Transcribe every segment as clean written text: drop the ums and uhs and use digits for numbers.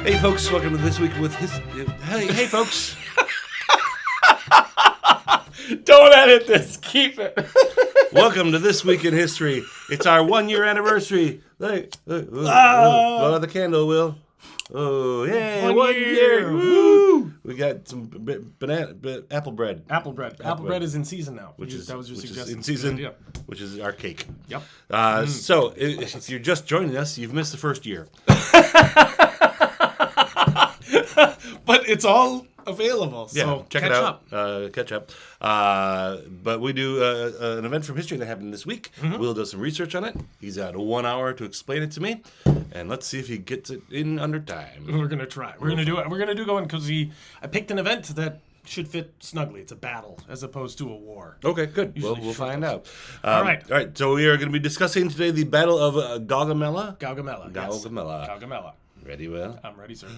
Hey folks, welcome to This Week with Hey folks. Don't edit this. Keep it. Welcome to This Week in History. It's our 1 year anniversary. Blow out the candle, Will. Oh, yeah, 1 year. Woo! We got some apple bread. Apple bread is in season now. That was your suggestion. In season, yeah. Which is our cake. Yep. So, if you're just joining us, you've missed the first year. But it's all available, so yeah, check catch it out. up. Catch up. But we do an event from history that happened this week. Will does some research on it. He's got 1 hour to explain it to me, and let's see if he gets it in under time. We're gonna try. We're gonna do it. We're gonna do going because I picked an event that should fit snugly. It's a battle as opposed to a war. Okay, good. We'll find out. All right. So we are going to be discussing today the Battle of Gaugamela. Gaugamela. Yes. Gaugamela. Ready, Will? I'm ready, sir.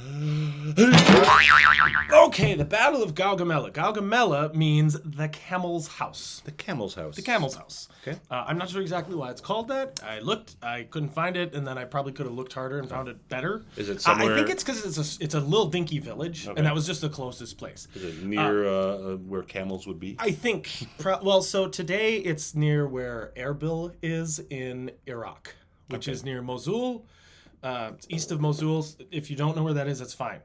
Okay, the Battle of Gaugamela. Gaugamela means the camel's house. The camel's house. The camel's house. Okay. I'm not sure exactly why it's called that. I looked, I couldn't find it, and then I probably could have looked harder and found it better. Is it somewhere? I think it's because it's a little dinky village, and that was just the closest place. Is it near where camels would be? I think. So today it's near where Erbil is in Iraq, which is near Mosul. It's east of Mosul. If you don't know where that is, that's fine.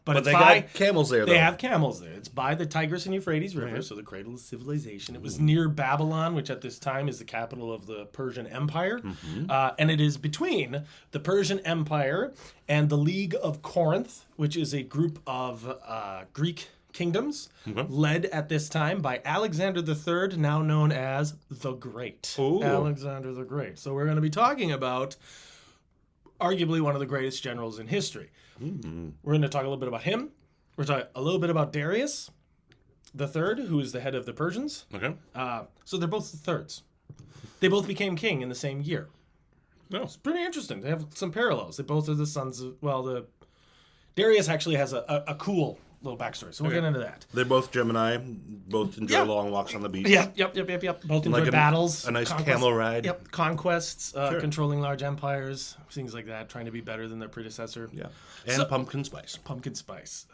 But they got camels there, though. They have camels there. It's by the Tigris and Euphrates River, so the cradle of civilization. It was near Babylon, which at this time is the capital of the Persian Empire. And it is between the Persian Empire and the League of Corinth, which is a group of Greek kingdoms led at this time by Alexander III, now known as the Great. Ooh. Alexander the Great. So we're going to be talking about arguably one of the greatest generals in history. We're going to talk a little bit about him. We're going to talk a little bit about Darius III, who is the head of the Persians. Okay. So they're both the thirds. They both became king in the same year. No. It's pretty interesting. They have some parallels. They both are the sons of, Darius actually has a cool little backstory, so we'll get into that. They're both Gemini, both enjoy long walks on the beach. Yep. Both enjoy battles. A nice camel ride. Yep, conquests, controlling large empires, things like that, trying to be better than their predecessor. Yeah, and pumpkin spice. Pumpkin spice.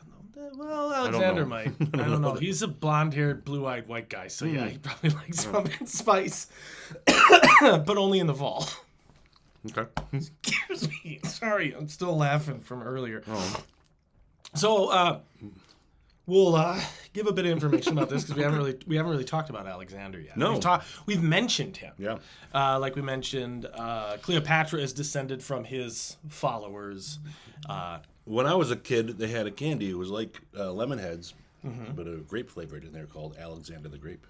Well, Alexander might. I don't know. He's a blonde-haired, blue-eyed white guy, so yeah, he probably likes pumpkin spice, but only in the fall. Okay. Excuse me. Sorry, I'm still laughing from earlier. Oh. So we'll give a bit of information about this because we haven't really talked about Alexander yet. No, we've mentioned him. Yeah, like we mentioned, Cleopatra is descended from his followers. When I was a kid, they had a candy. It was like lemon heads, but a grape flavored in there called Alexander the Grape.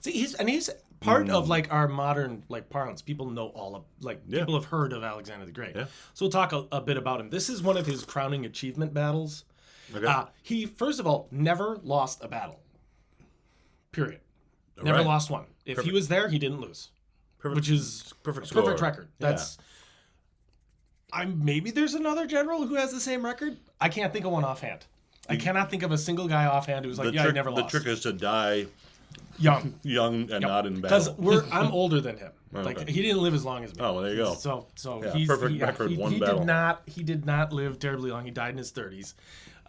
See, he's part of like our modern parlance. People know all of people have heard of Alexander the Great. Yeah. So we'll talk a bit about him. This is one of his crowning achievement battles. Okay. He first of all never lost a battle. Period. All Never right. lost one. If he was there, he didn't lose. Which is perfect record. That's. Maybe there's another general who has the same record. I can't think of one offhand. I cannot think of a single guy offhand who's like, he never lost. The trick is to die young and not in battle. Because I'm older than him. Okay. He didn't live as long as me. Oh, well, there you go. So yeah, perfect record, one battle. He did not live terribly long. He died in his 30s,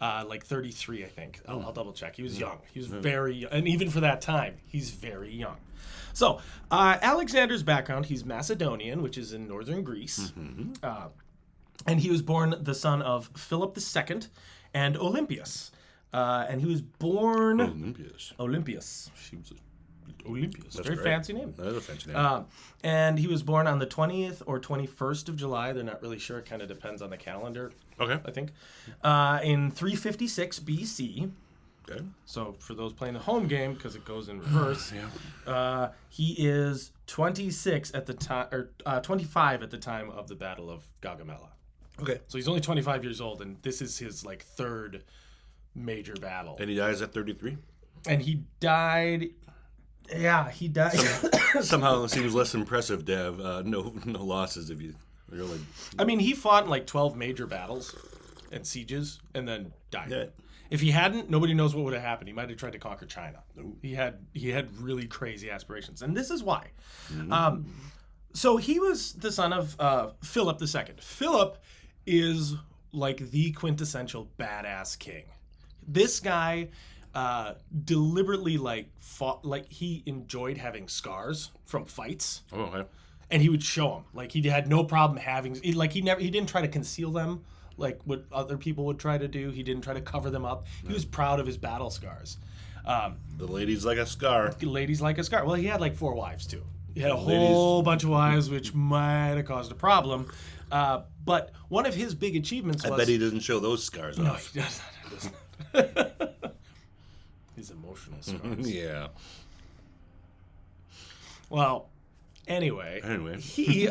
33, I think. I'll double check. He was young. He was very young, and even for that time, he's very young. So Alexander's background: he's Macedonian, which is in northern Greece, and he was born the son of Philip II and Olympias. And he was born Olympias. She was Olympias. That's Very great. fancy name. That is a fancy name. And he was born on the 20th or 21st of July. They're not really sure. It kind of depends on the calendar. Okay. I think. In 356 BC. Okay. So for those playing the home game, because it goes in reverse, he is 26 at the time, or 25 at the time of the Battle of Gaugamela. Okay. So he's only 25 years old, and this is his third major battle. And he dies at 33? And he died. Yeah, he died. Somehow it seems less impressive to have no losses if you're like. I mean, he fought in 12 major battles and sieges, and then died. Yeah. If he hadn't, nobody knows what would have happened. He might have tried to conquer China. He had really crazy aspirations, and this is why. So he was the son of Philip II. Philip is like the quintessential badass king. This guy deliberately like fought, like he enjoyed having scars from fights. Oh, okay. And he would show them. Like he had no problem having, he didn't try to conceal them like what other people would try to do. He didn't try to cover them up. He was proud of his battle scars. The ladies like a scar. Ladies like a scar. Well, he had like 4 wives too. He had a whole bunch of wives, which might have caused a problem. But one of his big achievements was... I bet he doesn't show those scars No, off. he doesn't. His emotional scars. Yeah. Well, anyway. He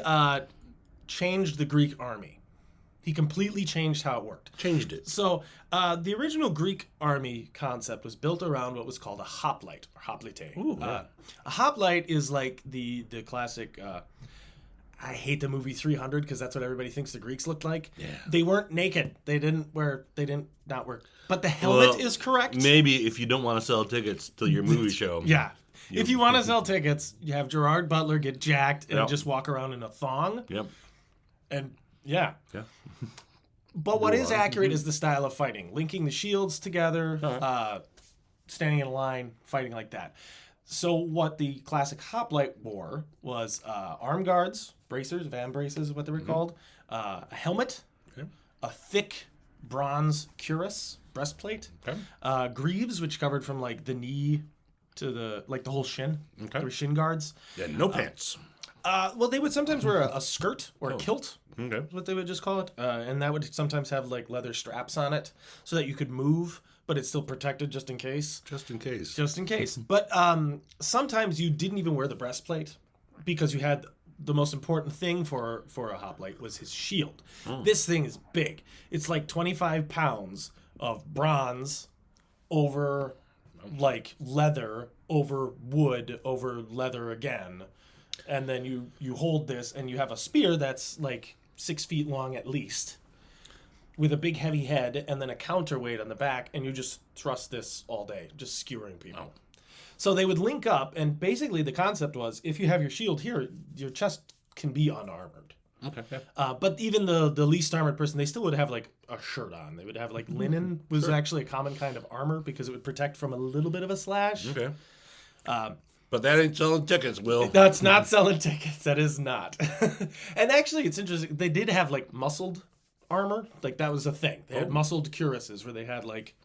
changed the Greek army. He completely changed how it worked. Changed it. So the original Greek army concept was built around what was called a hoplite, or hoplite. Ooh, yeah. A hoplite is like the classic... I hate the movie 300 because that's what everybody thinks the Greeks looked like. Yeah. They weren't naked. They did not wear. But the helmet is correct. Maybe if you don't want to sell tickets to your movie show. Yeah. If you want to sell tickets, you have Gerard Butler get jacked and Yep. just walk around in a thong. Yep. And yeah. Yeah. But what is accurate is the style of fighting. Linking the shields together, standing in a line, fighting like that. So what the classic hoplite wore was arm guards, bracers, van braces is what they were called, a helmet, a thick bronze cuirass, breastplate, greaves, which covered from like the knee to the whole shin. Okay. They were shin guards. Yeah, no pants. Well, they would sometimes wear a skirt or a kilt. Okay. Is what they would just call it. And that would sometimes have like leather straps on it so that you could move, but it's still protected just in case. Just in case. Just in case. But sometimes you didn't even wear the breastplate because you had the most important thing for a hoplite was his shield. This thing is big. It's like 25 pounds of bronze over like leather, over wood, over leather again. And then you hold this and you have a spear that's like 6 feet long at least, with a big heavy head and then a counterweight on the back, and you just thrust this all day, just skewering people. So they would link up, and basically the concept was if you have your shield here, your chest can be unarmored. Okay. But even the least armored person, they still would have like a shirt on. They would have like linen was actually a common kind of armor because it would protect from a little bit of a slash. Okay. But that ain't selling tickets, Will. That's not selling tickets. That is not. And actually, it's interesting. They did have like muscled armor. Like that was a thing. They had muscled cuirasses where they had like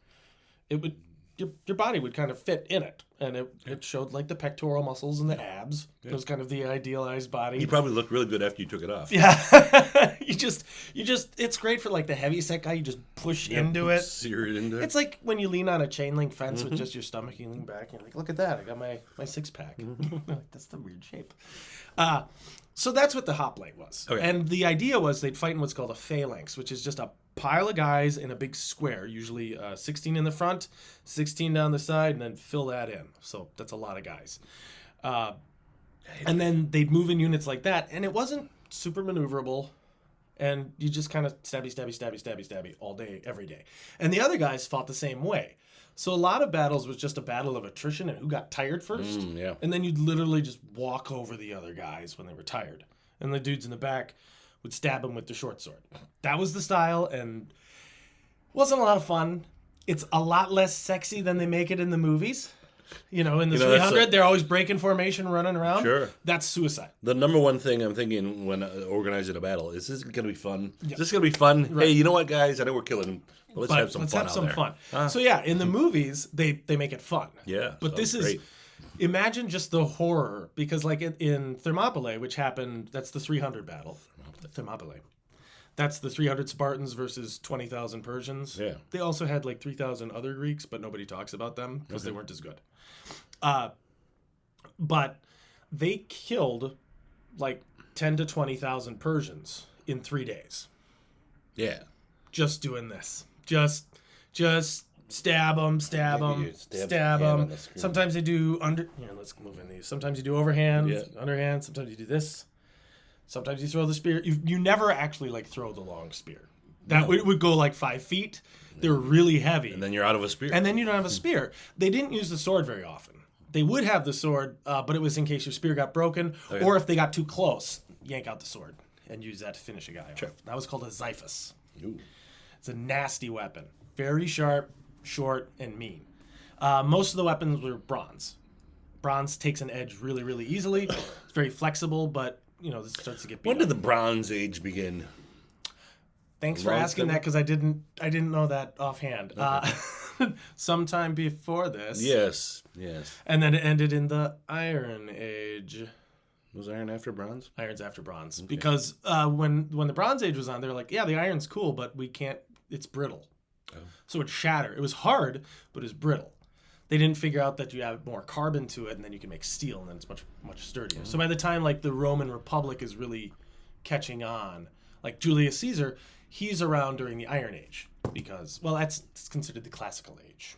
it would your body would kind of fit in it, and it showed like the pectoral muscles and the abs. It was kind of the idealized body. You probably looked really good after you took it off. Yeah. you just it's great for like the heavy set guy. You just push into it. Sear it into it. It's like when you lean on a chain link fence with just your stomach, you lean back and you're like, look at that, I got my 6-pack. Like, that's the weird shape. So that's what the hoplite was. Okay. And the idea was they'd fight in what's called a phalanx, which is just a pile of guys in a big square, usually 16 in the front, 16 down the side, and then fill that in. So that's a lot of guys. And then they'd move in units like that, and it wasn't super maneuverable. And you just kind of stabby all day, every day. And the other guys fought the same way. So a lot of battles was just a battle of attrition and who got tired first. Yeah. And then you'd literally just walk over the other guys when they were tired. And the dudes in the back would stab them with the short sword. That was the style, and wasn't a lot of fun. It's a lot less sexy than they make it in the movies. You know, in the 300, they're always breaking formation, running around. Sure. That's suicide. The number one thing I'm thinking when organizing a battle is this going to be fun? Is this going to be fun? Right. Hey, you know what, guys? I know we're killing them, but let's have some fun. So yeah, in the movies, they make it fun. Yeah. But this is great. Imagine just the horror, because like in Thermopylae, which happened, that's the 300 battle. Thermopylae. That's the 300 Spartans versus 20,000 Persians. Yeah. They also had like 3,000 other Greeks, but nobody talks about them because they weren't as good. But they killed like 10 to 20,000 Persians in 3 days. Yeah. Just doing this. Just stab them. Sometimes they do let's move in these. Sometimes you do overhand, underhand. Sometimes you do this. Sometimes you throw the spear. You never actually like throw the long spear. That would go like 5 feet. They're really heavy. And then you're out of a spear. And then you don't have a spear. They didn't use the sword very often. They would have the sword, but it was in case your spear got broken, or if they got too close, yank out the sword and use that to finish a guy off. That was called a xiphus. Ooh. It's a nasty weapon. Very sharp, short, and mean. Most of the weapons were bronze. Bronze takes an edge really, really easily. It's very flexible, but, this starts to get beat When did up. the Bronze Age begin? Thanks for asking that, because I didn't know that offhand. Okay. Sometime before this. Yes. And then it ended in the Iron Age. Was iron after bronze? Iron's after bronze. Okay. Because when the Bronze Age was on, they were like, yeah, the iron's cool, but we can't, it's brittle. Oh. So it'd shatter. It was hard, but it was brittle. They didn't figure out that you add more carbon to it, and then you can make steel, and then it's much, much sturdier. So by the time, the Roman Republic is really catching on, Julius Caesar, he's around during the Iron Age, because, that's considered the classical age.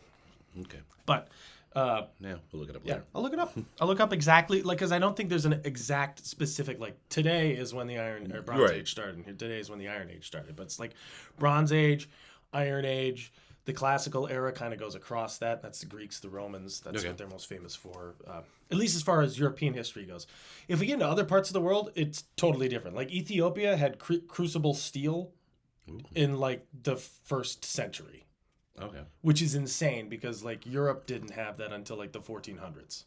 Okay. But... yeah, we'll look it up later. I'll look it up. I'll look up exactly, because I don't think there's an exact specific, today is when the Bronze Age started, and today is when the Iron Age started. But it's Bronze Age, Iron Age, the classical era kind of goes across that. That's the Greeks, the Romans. That's what they're most famous for, at least as far as European history goes. If we get into other parts of the world, it's totally different. Ethiopia had crucible steel in, the 1st century. Okay. Which is insane, because Europe didn't have that until the 1400s.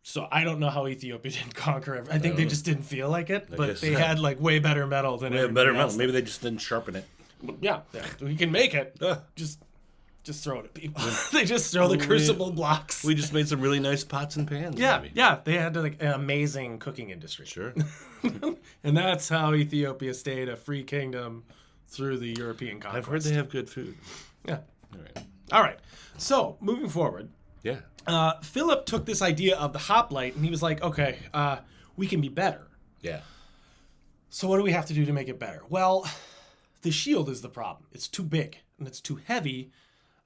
So I don't know how Ethiopia didn't conquer it. I think they just didn't feel like it, but they had way better metal than everybody else. Maybe they just didn't sharpen it. Yeah, we can make it. Just throw it at people. They just throw the crucible blocks. We just made some really nice pots and pans. Yeah, maybe. yeah. They had an amazing cooking industry. Sure. And that's how Ethiopia stayed a free kingdom through the European conquest. I've heard they have good food. Yeah. All right. So, moving forward. Yeah. Philip took this idea of the hoplite, and he was like, okay, we can be better. Yeah. So what do we have to do to make it better? Well, the shield is the problem. It's too big, and it's too heavy,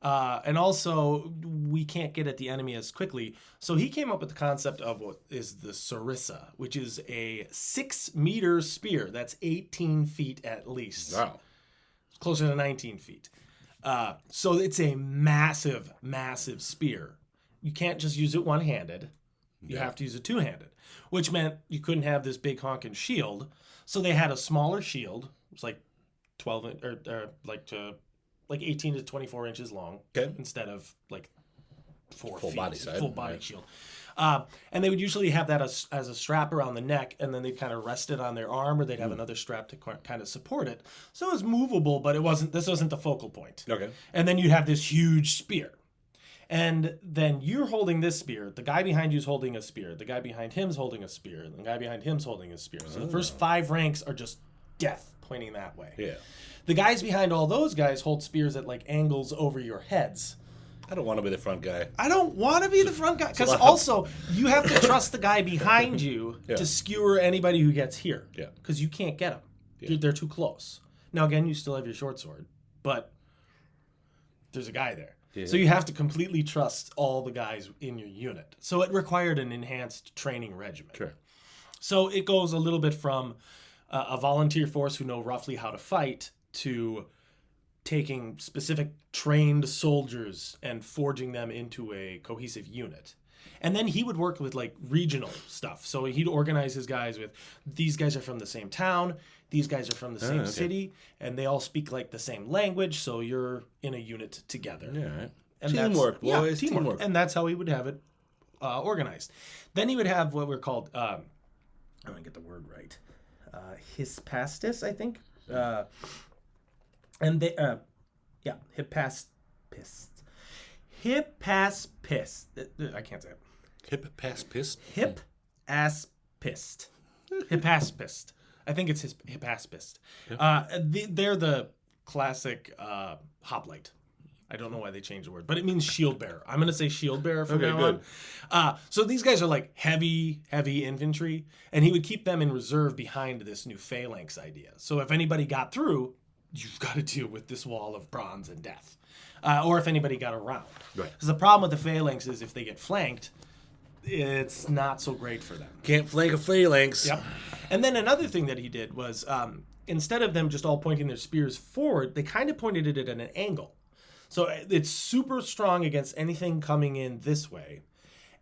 and also we can't get at the enemy as quickly. So he came up with the concept of what is the sarissa, which is a 6-meter spear. That's 18 feet at least. Wow. Closer to 19 feet. So it's a massive, massive spear. You can't just use it one-handed. You have to use it two-handed, which meant you couldn't have this big honking shield. So they had a smaller shield. It was 12 or 18 to 24 inches long, instead of 4 full feet, body size, full body shield. And they would usually have that as a strap around the neck, and then they'd kind of rest it on their arm, or they'd have another strap to kind of support it. So it was movable, but this wasn't the focal point. Okay. And then you'd have this huge spear. And then you're holding this spear. The guy behind you is holding a spear. The guy behind him's holding a spear. And the guy behind him's holding a spear. So the first 5 ranks are just death pointing that way. Yeah. The guys behind all those guys hold spears at angles over your heads. I don't want to be the front guy. I don't want to be the front guy. Because also, you have to trust the guy behind you to skewer anybody who gets here. Yeah. Because you can't get them. Yeah. They're too close. Now, again, you still have your short sword. But there's a guy there. Yeah. So you have to completely trust all the guys in your unit. So it required an enhanced training regimen. Sure. So it goes a little bit from a volunteer force who know roughly how to fight to taking specific trained soldiers and forging them into a cohesive unit. And then he would work with regional stuff. So he'd organize his guys with, these guys are from the same town, these guys are from the same city, and they all speak the same language, so you're in a unit together. Yeah, right. And teamwork, boys. Yeah, teamwork. And that's how he would have it organized. Then he would have what were called, I want to get the word right, hispastis, I think. And they, hippaspist. Hippaspist. I can't say it. Hippaspist? Hippaspist. Hippaspist. I think it's hippaspist. They're the classic hoplite. I don't know why they changed the word, but it means shield bearer. I'm going to say shield bearer from now on. So these guys are heavy infantry, and he would keep them in reserve behind this new phalanx idea. So if anybody got through, you've got to deal with this wall of bronze and death. Or if anybody got around. Right. Because the problem with the phalanx is if they get flanked, it's not so great for them. Can't flank a phalanx. Yep. And then another thing that he did was instead of them just all pointing their spears forward, they kind of pointed it at an angle. So it's super strong against anything coming in this way.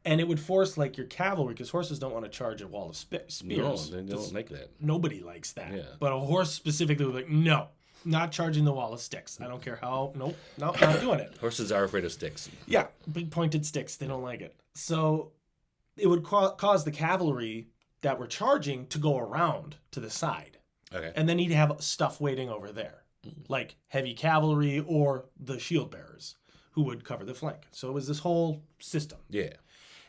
And it would force your cavalry, because horses don't want to charge a wall of spears. No, they don't like that. Nobody likes that. Yeah. But a horse specifically was no. Not charging the wall with sticks. I don't care how. Nope, not doing it. Horses are afraid of sticks. Yeah, big pointed sticks. They don't like it. So it would cause the cavalry that were charging to go around to the side. Okay. And then he'd have stuff waiting over there, like heavy cavalry or the shield bearers who would cover the flank. So it was this whole system. Yeah.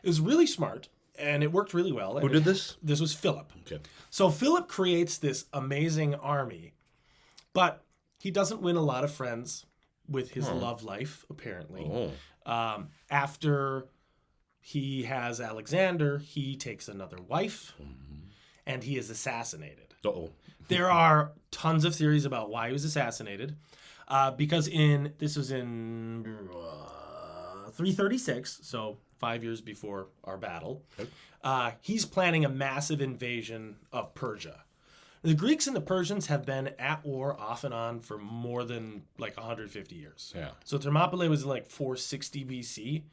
It was really smart, and it worked really well. Who did this? This was Philip. Okay. So Philip creates this amazing army, but he doesn't win a lot of friends with his love life, apparently. After he has Alexander, he takes another wife, and he is assassinated. Uh-oh. There are tons of theories about why he was assassinated, because this was in 336, so 5 years before our battle. Okay. He's planning a massive invasion of Persia. The Greeks and the Persians have been at war off and on for more than like 150 years. Yeah. So Thermopylae was in like 460 BC,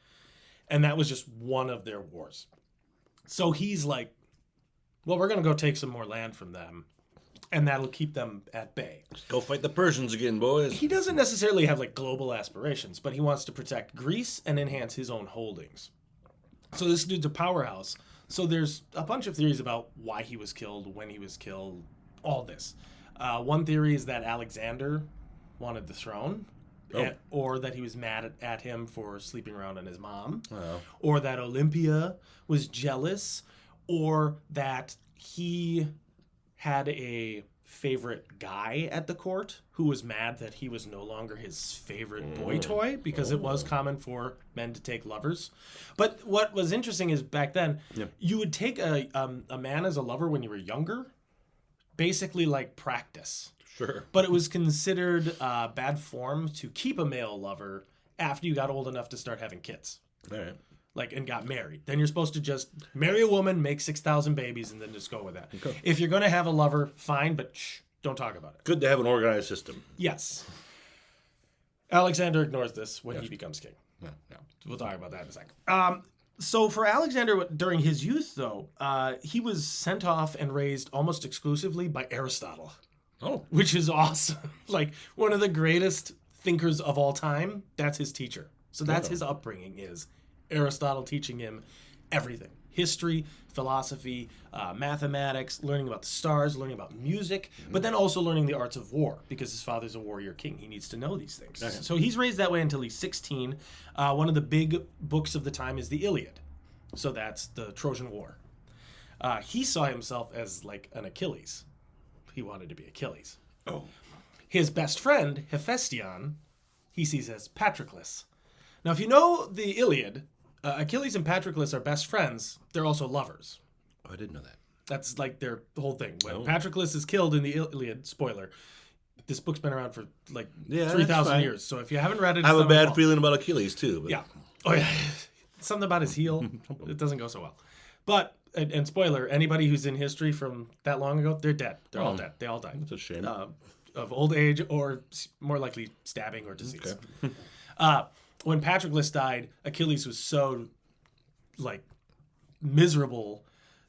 and that was just one of their wars. So he's like, well, we're going to go take some more land from them, and that'll keep them at bay. Go fight the Persians again, boys. He doesn't necessarily have like global aspirations, but he wants to protect Greece and enhance his own holdings. So this dude's a powerhouse. So there's a bunch of theories about why he was killed, when he was killed, all this. One theory is that Alexander wanted the throne, or that he was mad at him for sleeping around on his mom, or that Olympia was jealous, or that he had a favorite guy at the court who was mad that he was no longer his favorite boy toy, because it was common for men to take lovers. But what was interesting is back then, you would take a man as a lover when you were younger, basically like practice. Sure. But it was considered bad form to keep a male lover after you got old enough to start having kids. All right. Like, and got married. Then you're supposed to just marry a woman, make 6,000 babies, and then just go with that. Okay. If you're going to have a lover, fine, but don't talk about it. Good to have an organized system. Yes. Alexander ignores this when he becomes king. Yeah. We'll talk about that in a second. So for Alexander, during his youth, though, he was sent off and raised almost exclusively by Aristotle. Oh. Which is awesome. Like, one of the greatest thinkers of all time, that's his teacher. So that's his upbringing, is Aristotle teaching him everything. History, philosophy, mathematics, learning about the stars, learning about music, but then also learning the arts of war, because his father's a warrior king. He needs to know these things. Okay. So he's raised that way until he's 16. One of the big books of the time is the Iliad. So that's the Trojan War. He saw himself as like an Achilles. He wanted to be Achilles. Oh. His best friend, Hephaestion, he sees as Patroclus. Now, if you know the Iliad, Achilles and Patroclus are best friends. They're also lovers. Oh, I didn't know that. That's like their whole thing. When Patroclus is killed in the Iliad, spoiler, this book's been around for like 3,000 years. So if you haven't read it, I have a bad feeling about Achilles too. But... Yeah. Oh yeah. Something about his heel. It doesn't go so well. But and spoiler, anybody who's in history from that long ago, they're dead. They're all dead. They all died. That's a shame. Of old age, or more likely stabbing or disease. Okay. When Patroclus died, Achilles was so like miserable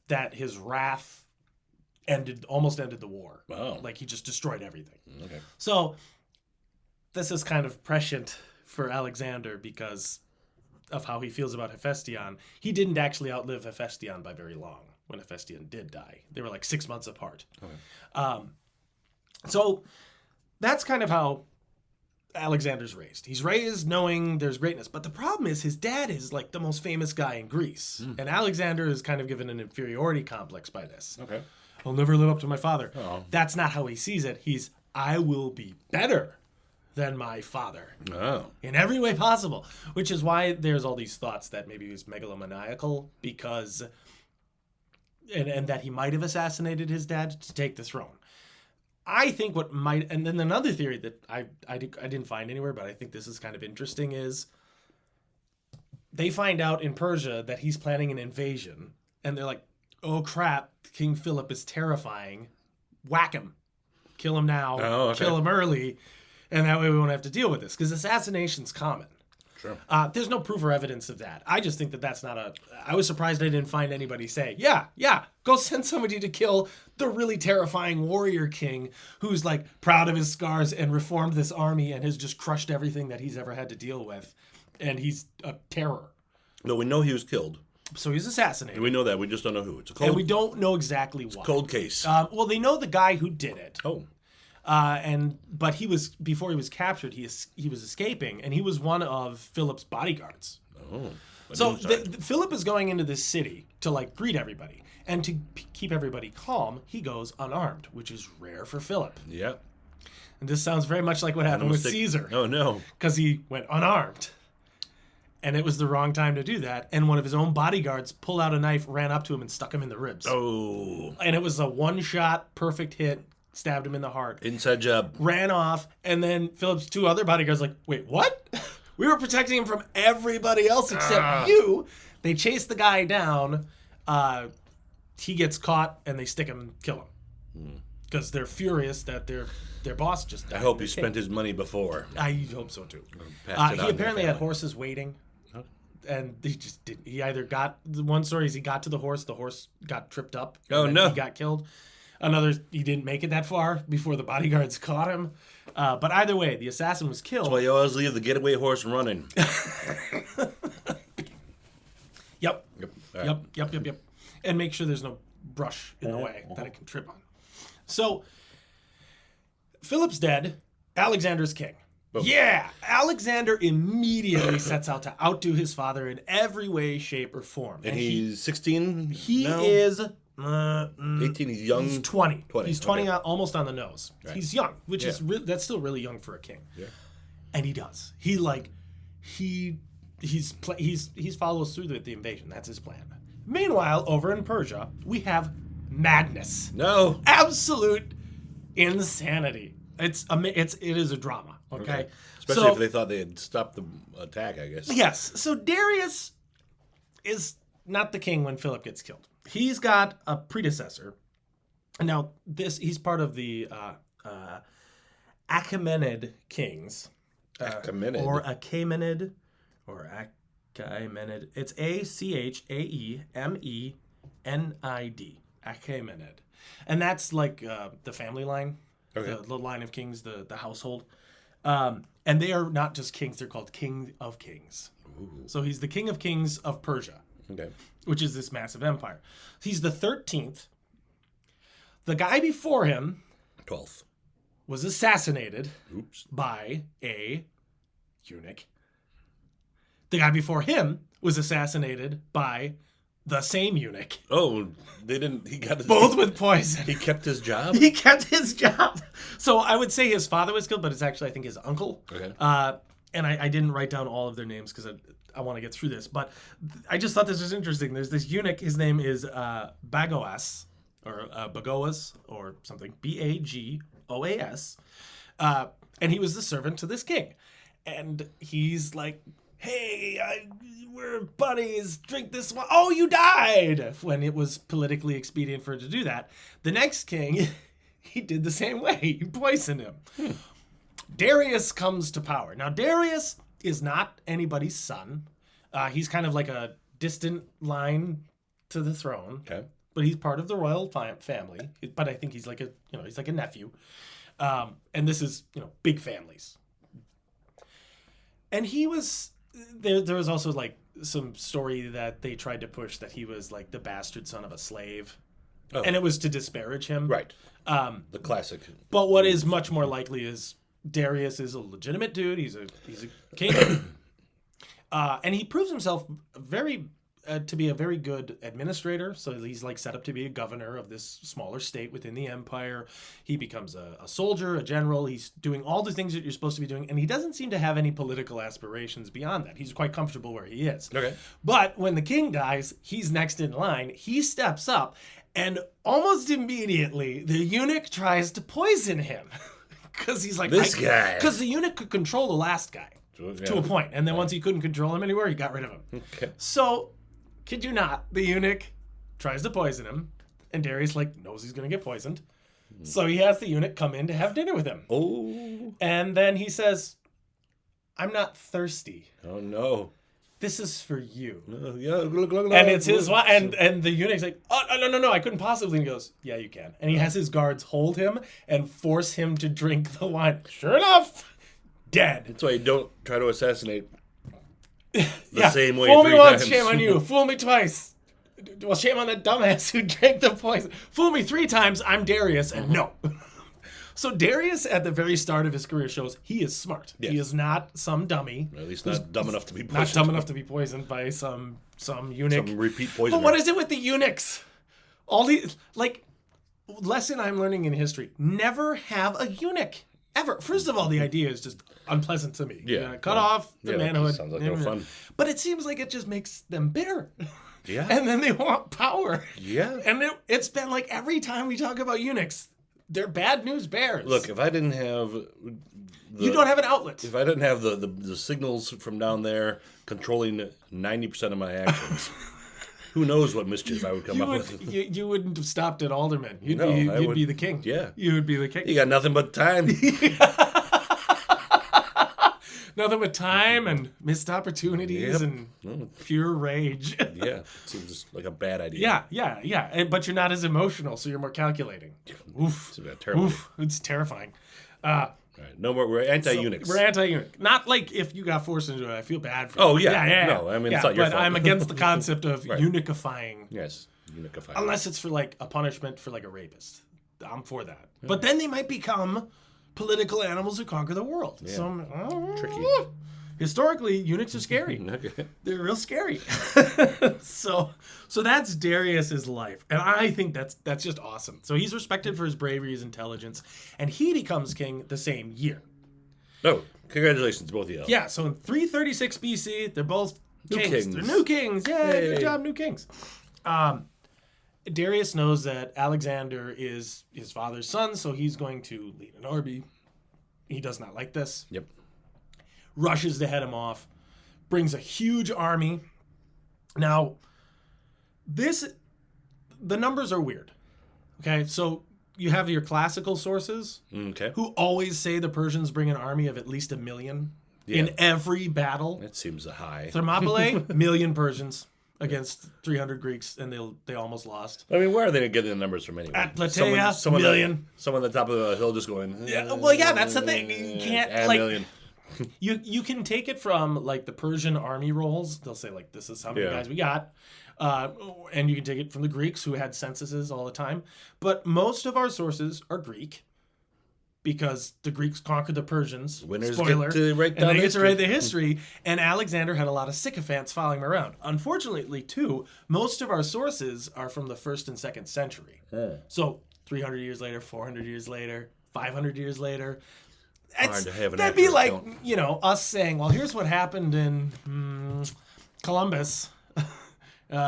that his wrath almost ended the war. Wow. Like, he just destroyed everything. Okay. So this is kind of prescient for Alexander because of how he feels about Hephaestion. He didn't actually outlive Hephaestion by very long when Hephaestion did die. They were like 6 months apart. Okay. So that's kind of how Alexander's raised. He's raised knowing there's greatness. But the problem is his dad is like the most famous guy in Greece. And Alexander is kind of given an inferiority complex by this. Okay. I'll never live up to my father. Oh. That's not how he sees it. I will be better than my father. Oh. In every way possible. Which is why there's all these thoughts that maybe he was megalomaniacal because... And that he might have assassinated his dad to take the throne. I think what might... And then another theory that I didn't find anywhere, but I think this is kind of interesting, is they find out in Persia that he's planning an invasion. And they're like, oh crap, King Philip is terrifying. Whack him. Kill him now. Oh, okay. Kill him early. And that way we won't have to deal with this. Because assassination's common. Sure. There's no proof or evidence of that. I just think that that's not a... I was surprised I didn't find anybody say, yeah, go send somebody to kill the really terrifying warrior king who's like proud of his scars and reformed this army and has just crushed everything that he's ever had to deal with. And he's a terror. No, we know he was killed. So he's assassinated. We know that. We just don't know who. It's a And we don't know exactly why. cold case. Well, they know the guy who did it. Oh. But he was, before he was captured, he was escaping, and he was one of Philip's bodyguards. Oh. So Philip is going into this city to like greet everybody, and to keep everybody calm, he goes unarmed, which is rare for Philip. Yeah. And this sounds very much like what happened with Caesar. Oh no. Because he went unarmed. And it was the wrong time to do that. And one of his own bodyguards pulled out a knife, ran up to him, and stuck him in the ribs. Oh. And it was a one-shot, perfect hit, stabbed him in the heart. Inside job. Ran off, and then Philip's two other bodyguards like, wait, what? We were protecting him from everybody else except you. They chase the guy down. He gets caught, and they stick him and kill him. Because they're furious that their boss just died. I hope he spent his money before. I hope so, too. He He apparently had horses waiting. And he just didn't. He either got... One story is he got to the horse got tripped up. Oh, no. He got killed. Another, he didn't make it that far before the bodyguards caught him. But either way, the assassin was killed. That's why you always leave the getaway horse running. Yep. Right. Yep. And make sure there's no brush in the way that it can trip on. So, Philip's dead. Alexander's king. Boom. Yeah! Alexander immediately sets out to outdo his father in every way, shape, or form. And he's 16 He now? is... 18, he's young. He's 20. 20, He's 20 okay. almost on the nose. Right. He's young, which is that's still really young for a king. Yeah. And he does. He follows through with the invasion. That's his plan. Meanwhile, over in Persia, we have madness. No. Absolute insanity. It is a drama. Okay. Especially if they thought they had stopped the attack, I guess. Yes. So Darius is not the king when Philip gets killed. He's got a predecessor. Now, he's part of the Achaemenid kings. Achaemenid. Or Achaemenid. Or Achaemenid. It's Achaemenid. Achaemenid. And that's like the family line. Okay. The line of kings, the household. And they are not just kings, they're called King of Kings. Ooh. So he's the King of Kings of Persia. Okay. Which is this massive empire. He's the 13th. The guy before him 12th. was assassinated Oops. by a eunuch. The guy before him was assassinated by the same eunuch. Oh, they didn't. He got his, Both with poison. He kept his job. He kept his job. So I would say his father was killed, but it's actually, I think, his uncle. Okay. And I didn't write down all of their names because I want to get through this. But I just thought this was interesting. There's this eunuch. His name is Bagoas, or Bagoas, or something. Bagoas. And he was the servant to this king. And he's like, hey, we're buddies, drink this wine. Oh, you died! When it was politically expedient for him to do that. The next king, he did the same way. He poisoned him. Darius comes to power. Now, Darius is not anybody's son. He's kind of like a distant line to the throne. Okay. But he's part of the royal family. But I think he's like a nephew. And this is, big families. And he was... There was also like some story that they tried to push that he was like the bastard son of a slave. Oh. And it was to disparage him. Right. The classic. But what is much more likely is Darius is a legitimate dude. He's a king. And he proves himself to be a very good administrator. So he's like set up to be a governor of this smaller state within the empire. He becomes a soldier, a general. He's doing all the things that you're supposed to be doing. And he doesn't seem to have any political aspirations beyond that. He's quite comfortable where he is. Okay. But when the king dies, he's next in line. He steps up and almost immediately the eunuch tries to poison him. Because he's like... This guy. Because the eunuch could control the last guy to a point. And then once he couldn't control him anymore, he got rid of him. Okay. So... Kid you not, the eunuch tries to poison him, and Darius knows he's going to get poisoned. So he has the eunuch come in to have dinner with him. Oh. And then he says, I'm not thirsty. Oh no. This is for you. Yeah, look, And it's his wife, and the eunuch's like, oh, no, I couldn't possibly. And he goes, yeah, you can. And he has his guards hold him and force him to drink the wine. Sure enough, dead. That's why you don't try to assassinate the Yeah, same way fool 3 me once, times. shame on you. Fool me twice. Well, shame on that dumbass who drank the poison. Fool me 3 times, I'm Darius, and no. So Darius, at the very start of his career, shows he is smart. Yes. He is not some dummy. Or at least not dumb enough to be poisoned. Not dumb enough to be poisoned by some eunuch. Some repeat poison. But what is it with the eunuchs? All these, like, lesson I'm learning in history: never have a eunuch ever. First of all, the idea is just unpleasant to me. Yeah. Cut off the Yeah, that manhood. sounds like no fun. But it seems like it just makes them bitter. Yeah. And then they want power. Yeah. And it's been like every time we talk about eunuchs, they're bad news bears. Look, if I didn't have... You don't have an outlet. If I didn't have the signals from down there controlling 90% of my actions, who knows what mischief I would come up with. You wouldn't have stopped at alderman. You'd No, be the king. Yeah. You would be the king. You got nothing but time. Nothing but time and missed opportunities Yep. and pure rage. Yeah. Seems like a bad idea. Yeah. But you're not as emotional, so you're more calculating. Oof. Seems like a terrible idea. It's terrifying. All right. No more. We're anti-eunuchs. We're anti-eunuch. Not like if you got forced into it, I feel bad for you. Oh, yeah. No, I mean, it's not your but fault. I'm against the concept of Right. eunuchifying. Yes. Eunuchify. Unless it's for like a punishment for like a rapist. I'm for that. But then they might become political animals who conquer the world. Yeah. So I'm, Tricky. Historically, eunuchs are scary. Okay. They're real scary. So that's Darius's life, and I think that's just awesome. So he's respected for his bravery, his intelligence, and he becomes king the same year. Oh, congratulations, both of you. Yeah. So in 336 BC, they're both New kings. kings. They're new kings. Yay! Yay. Good job, new kings. Darius knows that Alexander is his father's son, so he's going to lead an army. He does not like this. Yep. Rushes to head him off, brings a huge army. Now, the numbers are weird. Okay, so you have your classical sources Okay. who always say the Persians bring an army of at least 1 million Yeah. in every battle. That seems a high. Thermopylae, 1 million Persians against 300 Greeks, and they almost lost. I mean, where are they getting the numbers from anyway? At Plataea, million. Someone at the top of the hill just going. Yeah, well, yeah, that's the thing. You can't, a like, million. You can take it from like the Persian army rolls. They'll say like, this is how many Yeah. guys we got. And you can take it from the Greeks who had censuses all the time. But most of our sources are Greek because the Greeks conquered the Persians. Winners Spoiler. get to write And down they get to history. write the history. And Alexander had a lot of sycophants following him around. Unfortunately, too, most of our sources are from the 1st and 2nd century. So 300 years later, 400 years later, 500 years later. Hard to have an That'd be accurate like, count. us saying, well, here's what happened in Columbus.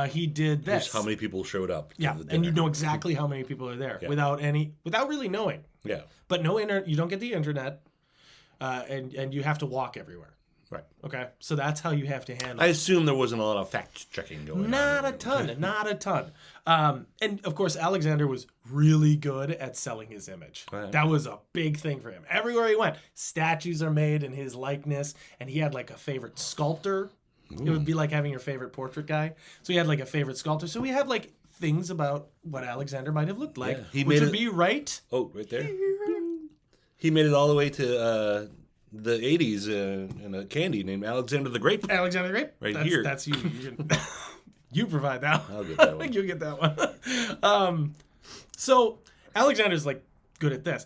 He did this. Here's how many people showed up. to Yeah, the and dinner. you know exactly how many people are there Yeah. without really knowing. Yeah. But you don't get the internet, and you have to walk everywhere. Right. Okay, so that's how you have to handle I it. assume there wasn't a lot of fact checking going on. Not a ton, not a ton. And of course, Alexander was really good at selling his image. Right. That was a big thing for him. Everywhere he went, statues are made in his likeness, and he had like a favorite sculptor. It would be like having your favorite portrait guy. So he had like a favorite sculptor. So we have like things about what Alexander might have looked like, Yeah, he which made would it- be right. Oh, right there. He made it all the way to the 80s in a candy named Alexander the Grape. Alexander the Great. Right That's, here. That's you. You provide that one. I'll get that one. You get that one. So Alexander's like good at this.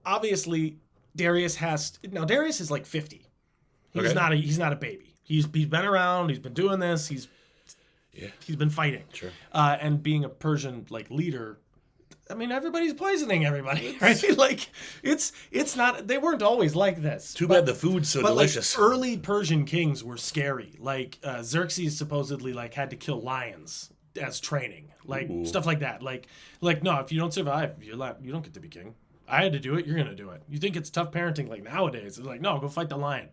Obviously, Darius is like 50. He's Okay. he's not a baby. He's been around. He's been doing this. He's been fighting. Sure. And being a Persian like leader, I mean, everybody's poisoning everybody, right? Like it's not. They weren't always like this. Too bad the food's so But delicious. like early Persian kings were scary. Like Xerxes supposedly like had to kill lions as training, like Ooh. stuff like that. Like no, if you don't survive, you don't get to be king. I had to do it. You're gonna do it. You think it's tough parenting like nowadays? It's like no, go fight the lion.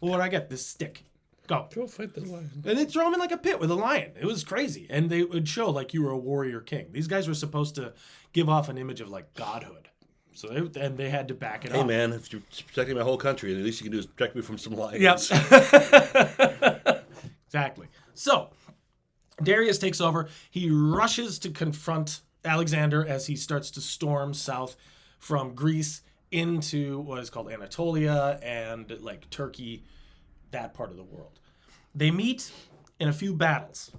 Well, what do I get? This stick. Go. Go fight the lion. And they'd throw him in like a pit with a lion. It was crazy. And they would show like you were a warrior king. These guys were supposed to give off an image of like godhood. So they had to back it Hey, up. man, if you're protecting my whole country, the least you can do is protect me from some lions. Yep. Exactly. So Darius takes over. He rushes to confront Alexander as he starts to storm south from Greece into what is called Anatolia and like Turkey, that part of the world. They meet in a few battles.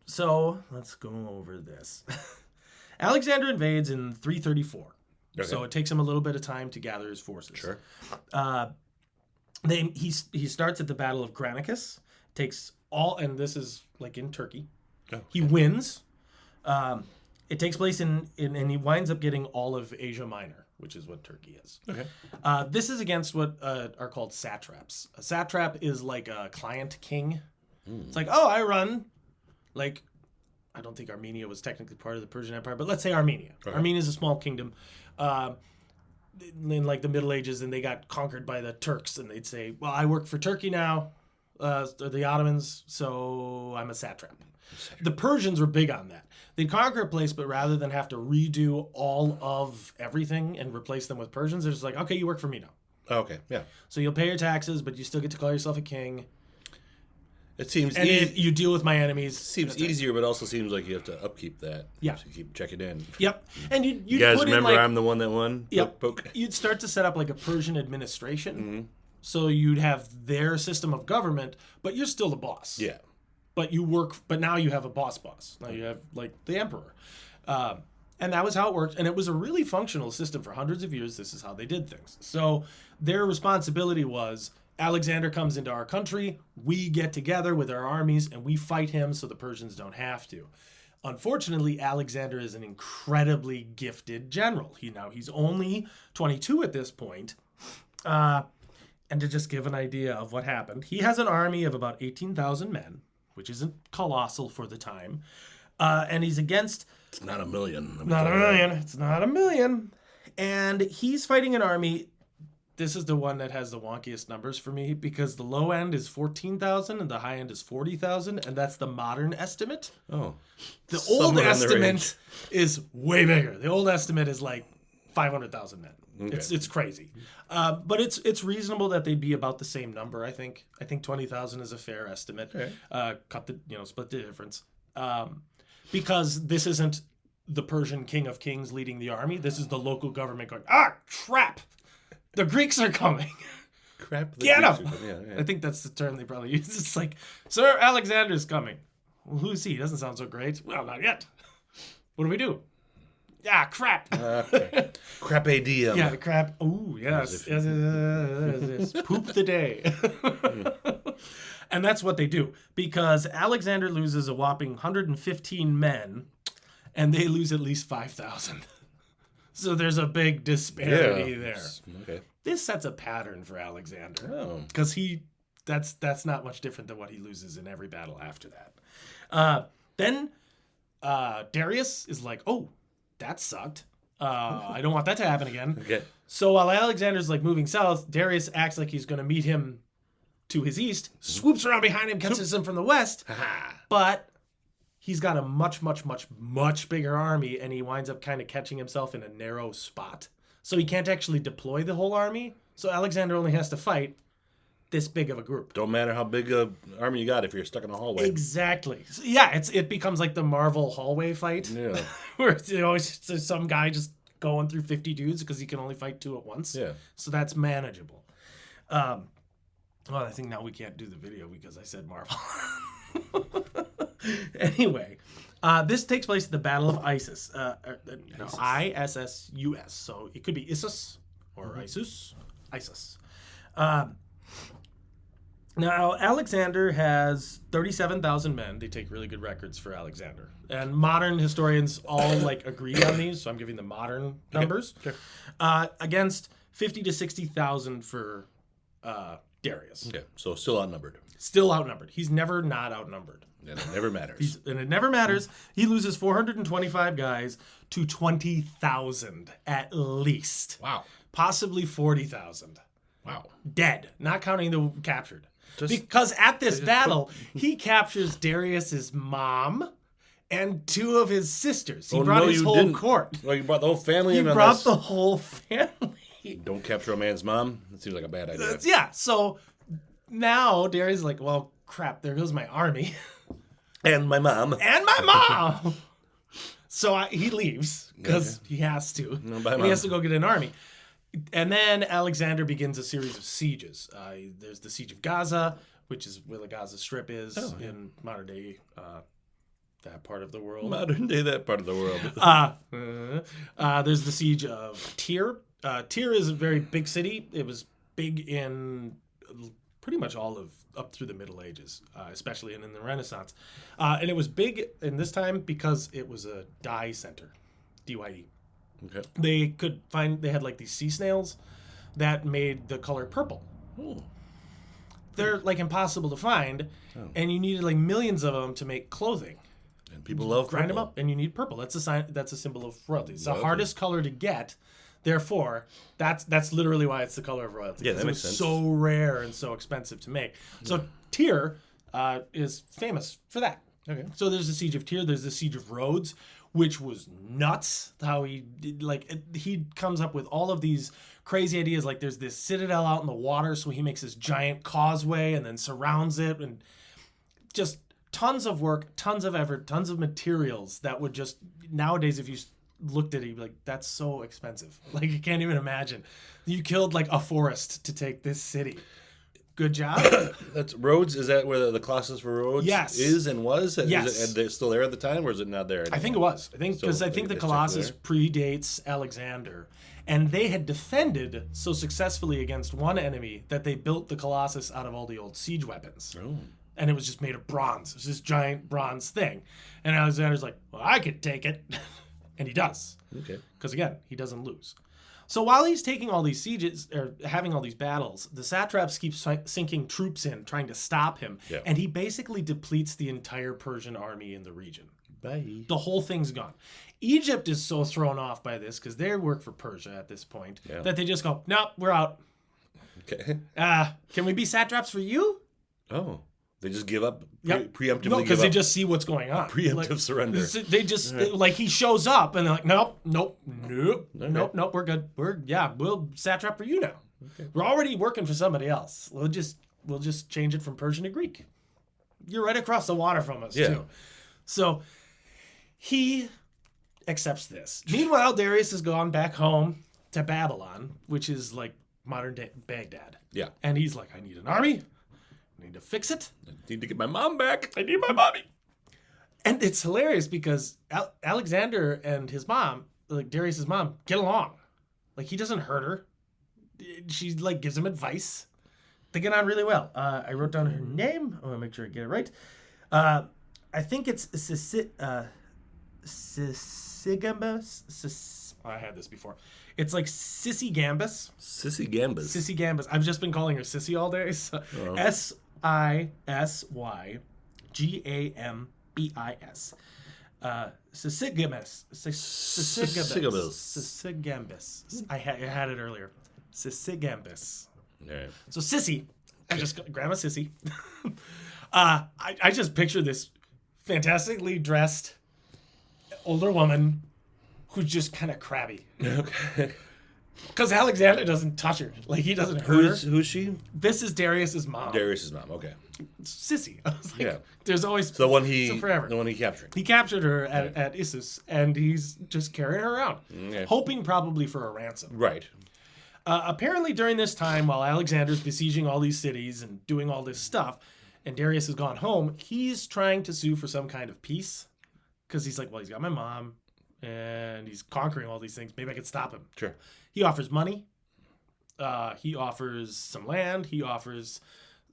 So let's go over this. Alexander invades in 334. Okay. So it takes him a little bit of time to gather his forces. Sure. He starts at the Battle of Granicus. Takes all, and this is like in Turkey. Oh, okay. He wins. It takes place and he winds up getting all of Asia Minor, which is what Turkey is. Okay. This is against what are called satraps. A satrap is like a client king. It's like, oh, I run, like, I don't think Armenia was technically part of the Persian Empire, but let's say Armenia. Okay. Armenia is a small kingdom. In like the Middle Ages, and they got conquered by the Turks, and they'd say, well, I work for Turkey now, the Ottomans, so I'm a satrap. The Persians were big on that. They'd conquer a place, but rather than have to redo all of everything and replace them with Persians, they're just like, okay, you work for me now. Okay, yeah. So you'll pay your taxes, but you still get to call yourself a king. It seems And easy. you deal with my enemies. Seems easier, but also seems like you have to upkeep that. Yeah. So you keep checking in. Yep. And You you guys put remember in like, I'm the one that won? Yep. Poke, poke. You'd start to set up like a Persian administration. So you'd have their system of government, but you're still the boss. Yeah. But you work. But now you have a boss. Now you have like the emperor, and that was how it worked. And it was a really functional system for hundreds of years. This is how they did things. So their responsibility was: Alexander comes into our country, we get together with our armies and we fight him, so the Persians don't have to. Unfortunately, Alexander is an incredibly gifted general. He's only 22 at this point. And to just give an idea of what happened, he has an army of about 18,000 men, which isn't colossal for the time. And he's against... It's not a million. Not a million. It's not a million. And he's fighting an army... This is the one that has the wonkiest numbers for me, because the low end is 14,000 and the high end is 40,000, and that's the modern estimate. Oh. The old Somewhere in the range. estimate is way bigger. The old estimate is like 500,000 men. Okay. It's crazy, but it's reasonable that they'd be about the same number. I think 20,000 is a fair estimate. Okay. Split the difference, because this isn't the Persian king of kings leading the army. This is the local government going, crap, the Greeks are coming. Crap. Get him! Yeah. I think that's the term they probably use. It's like, Sir Alexander's coming. Well, who's he? Doesn't sound so great. Well, not yet. What do we do? Yeah, crap. Crap AD. Yeah, crap. Ooh, yes. Yes. Poop the day. And that's what they do. Because Alexander loses a whopping 115 men, and they lose at least 5,000. So there's a big disparity there. Okay. This sets a pattern for Alexander. Oh. Because that's not much different than what he loses in every battle after that. Then Darius is like, oh, that sucked. I don't want that to happen again. Okay. So while Alexander's like moving south, Darius acts like he's going to meet him to his east, swoops around behind him, catches him from the west. But he's got a much, much, much, much bigger army, and he winds up kind of catching himself in a narrow spot. So he can't actually deploy the whole army. So Alexander only has to fight this big of a group. Don't matter how big a army you got if you're stuck in a hallway. Exactly. So, yeah, it becomes like the Marvel hallway fight. Yeah. Where it's always some guy just going through 50 dudes because he can only fight 2 at once. Yeah. So that's manageable. Well, I think now we can't do the video because I said Marvel. Anyway, this takes place at the Battle of Issus. ISSUS. So it could be Issus or Isus. Isus. Now, Alexander has 37,000 men. They take really good records for Alexander. And modern historians all agree on these, so I'm giving the modern numbers. Sure. Against 50 to 60,000 for Darius. Okay. So still outnumbered. Still outnumbered. He's never not outnumbered. And it never matters. And it never matters. He loses 425 guys to 20,000 at least. Wow. Possibly 40,000. Wow. Dead, not counting the captured. Because at this battle, he captures Darius's mom and 2 of his sisters. He Oh, brought no, his you whole didn't. court. Well, you brought the whole family He in on brought this. the whole family. Don't capture a man's mom. That seems like a bad idea. Yeah, so now Darius is like, well, crap, there goes my army. And my mom. And my mom! So he leaves, because he has to. No, bye, And Mom. he has to go get an army. And then Alexander begins a series of sieges. There's the Siege of Gaza, which is where the Gaza Strip is in modern day that part of the world. Modern day, that part of the world. There's the Siege of Tyre. Tyre is a very big city. It was big in pretty much all of up through the Middle Ages, especially in the Renaissance. And it was big in this time because it was a dye center, dye. Okay. They had like these sea snails that made the color purple. Oh. They're like impossible to find, and you needed like millions of them to make clothing. And people love Grind purple. them up, and you need purple. That's a sign. That's a symbol of royalty. It's the Royalty. hardest color to get. Therefore, that's literally why it's the color of royalty. Yeah, that 'cause makes it was sense. so rare and so expensive to make. So Tyre is famous for that. Okay. So there's the Siege of Tyre. There's the Siege of Rhodes, which was nuts. How he did, he comes up with all of these crazy ideas. Like there's this citadel out in the water, so he makes this giant causeway and then surrounds it, and just tons of work, tons of effort, tons of materials that would just nowadays, if you looked at it, you'd be like, that's so expensive. Like you can't even imagine. You killed like a forest to take this city. Good job. That's Rhodes. Is that where the Colossus for Rhodes Yes. is and was? Yes. Is it still there at the time, or is it not there anymore? I think it was. I think because So, I think the it's still Colossus there? predates Alexander, and they had defended so successfully against one enemy that they built the Colossus out of all the old siege weapons. Oh. And it was just made of bronze. It was this giant bronze thing, and Alexander's like, "Well, I could take it," and he does. Okay. Because again, he doesn't lose. So while he's taking all these sieges or having all these battles, the satraps keep sinking troops in, trying to stop him, Yeah. and he basically depletes the entire Persian army in the region. Bye. The whole thing's gone. Egypt is so thrown off by this because they work for Persia at this point that they just go, "Nope, we're out. Okay. Can we be satraps for you?" Oh, they just give up. Yep. Preemptively No, give because they up. just see what's going on. Preemptive surrender. They just like he shows up and they're like, nope, we're good. We'll satrap for you now. Okay. We're already working for somebody else. We'll just change it from Persian to Greek. You're right across the water from us too. So he accepts this. Meanwhile, Darius has gone back home to Babylon, which is like modern day Baghdad. Yeah. And he's like, I need an army. I need to fix it. I need to get my mom back. I need my mommy. And it's hilarious because Alexander and his mom, like Darius's mom, get along. Like he doesn't hurt her. She like gives him advice. They get on really well. I wrote down her name. I want to make sure I get it right. I think it's Sisigambus. I had this before. It's like Sissy Gambus. Sissy Gambus. Sissy Gambus. I've just been calling her Sissy all day. So Sisygambis. Sysigambus. Sysigambus. I had it earlier. Sysigambus. All right. So Sissy, I just Grandma Sissy. I just picture this fantastically dressed older woman who's just kind of crabby. Okay. Because Alexander doesn't touch her. Like, he doesn't hurt her. Who's she? This is Darius's mom. Darius's mom. Okay. Sissy. I was like, Yeah. there's always... So forever. the one he captured. He captured her at Issus, and he's just carrying her around. Okay. Hoping probably for a ransom. Right. Apparently during this time, while Alexander's besieging all these cities and doing all this stuff, and Darius has gone home, he's trying to sue for some kind of peace. Because he's like, well, he's got my mom, and he's conquering all these things. Maybe I could stop him. Sure. He offers money. He offers some land. He offers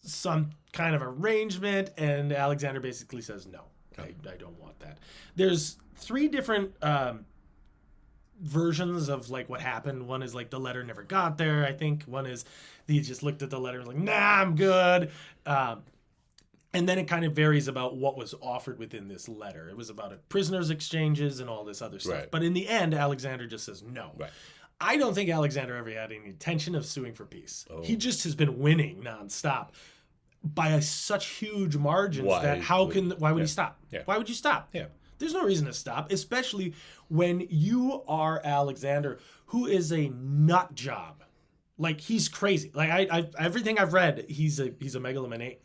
some kind of arrangement. And Alexander basically says, no, I don't want that. There's 3 different versions of like what happened. One is like the letter never got there. I think one is he just looked at the letter and was like, nah, I'm good. And then it kind of varies about what was offered within this letter. It was about prisoners exchanges and all this other stuff. Right. But in the end, Alexander just says no. Right. I don't think Alexander ever had any intention of suing for peace. Oh. He just has been winning nonstop by such huge margins Why that why would he stop? Yeah. Why would you stop? Yeah. There's no reason to stop, especially when you are Alexander, who is a nut job. Like, he's crazy. Like, I everything I've read, he's a megalomaniac.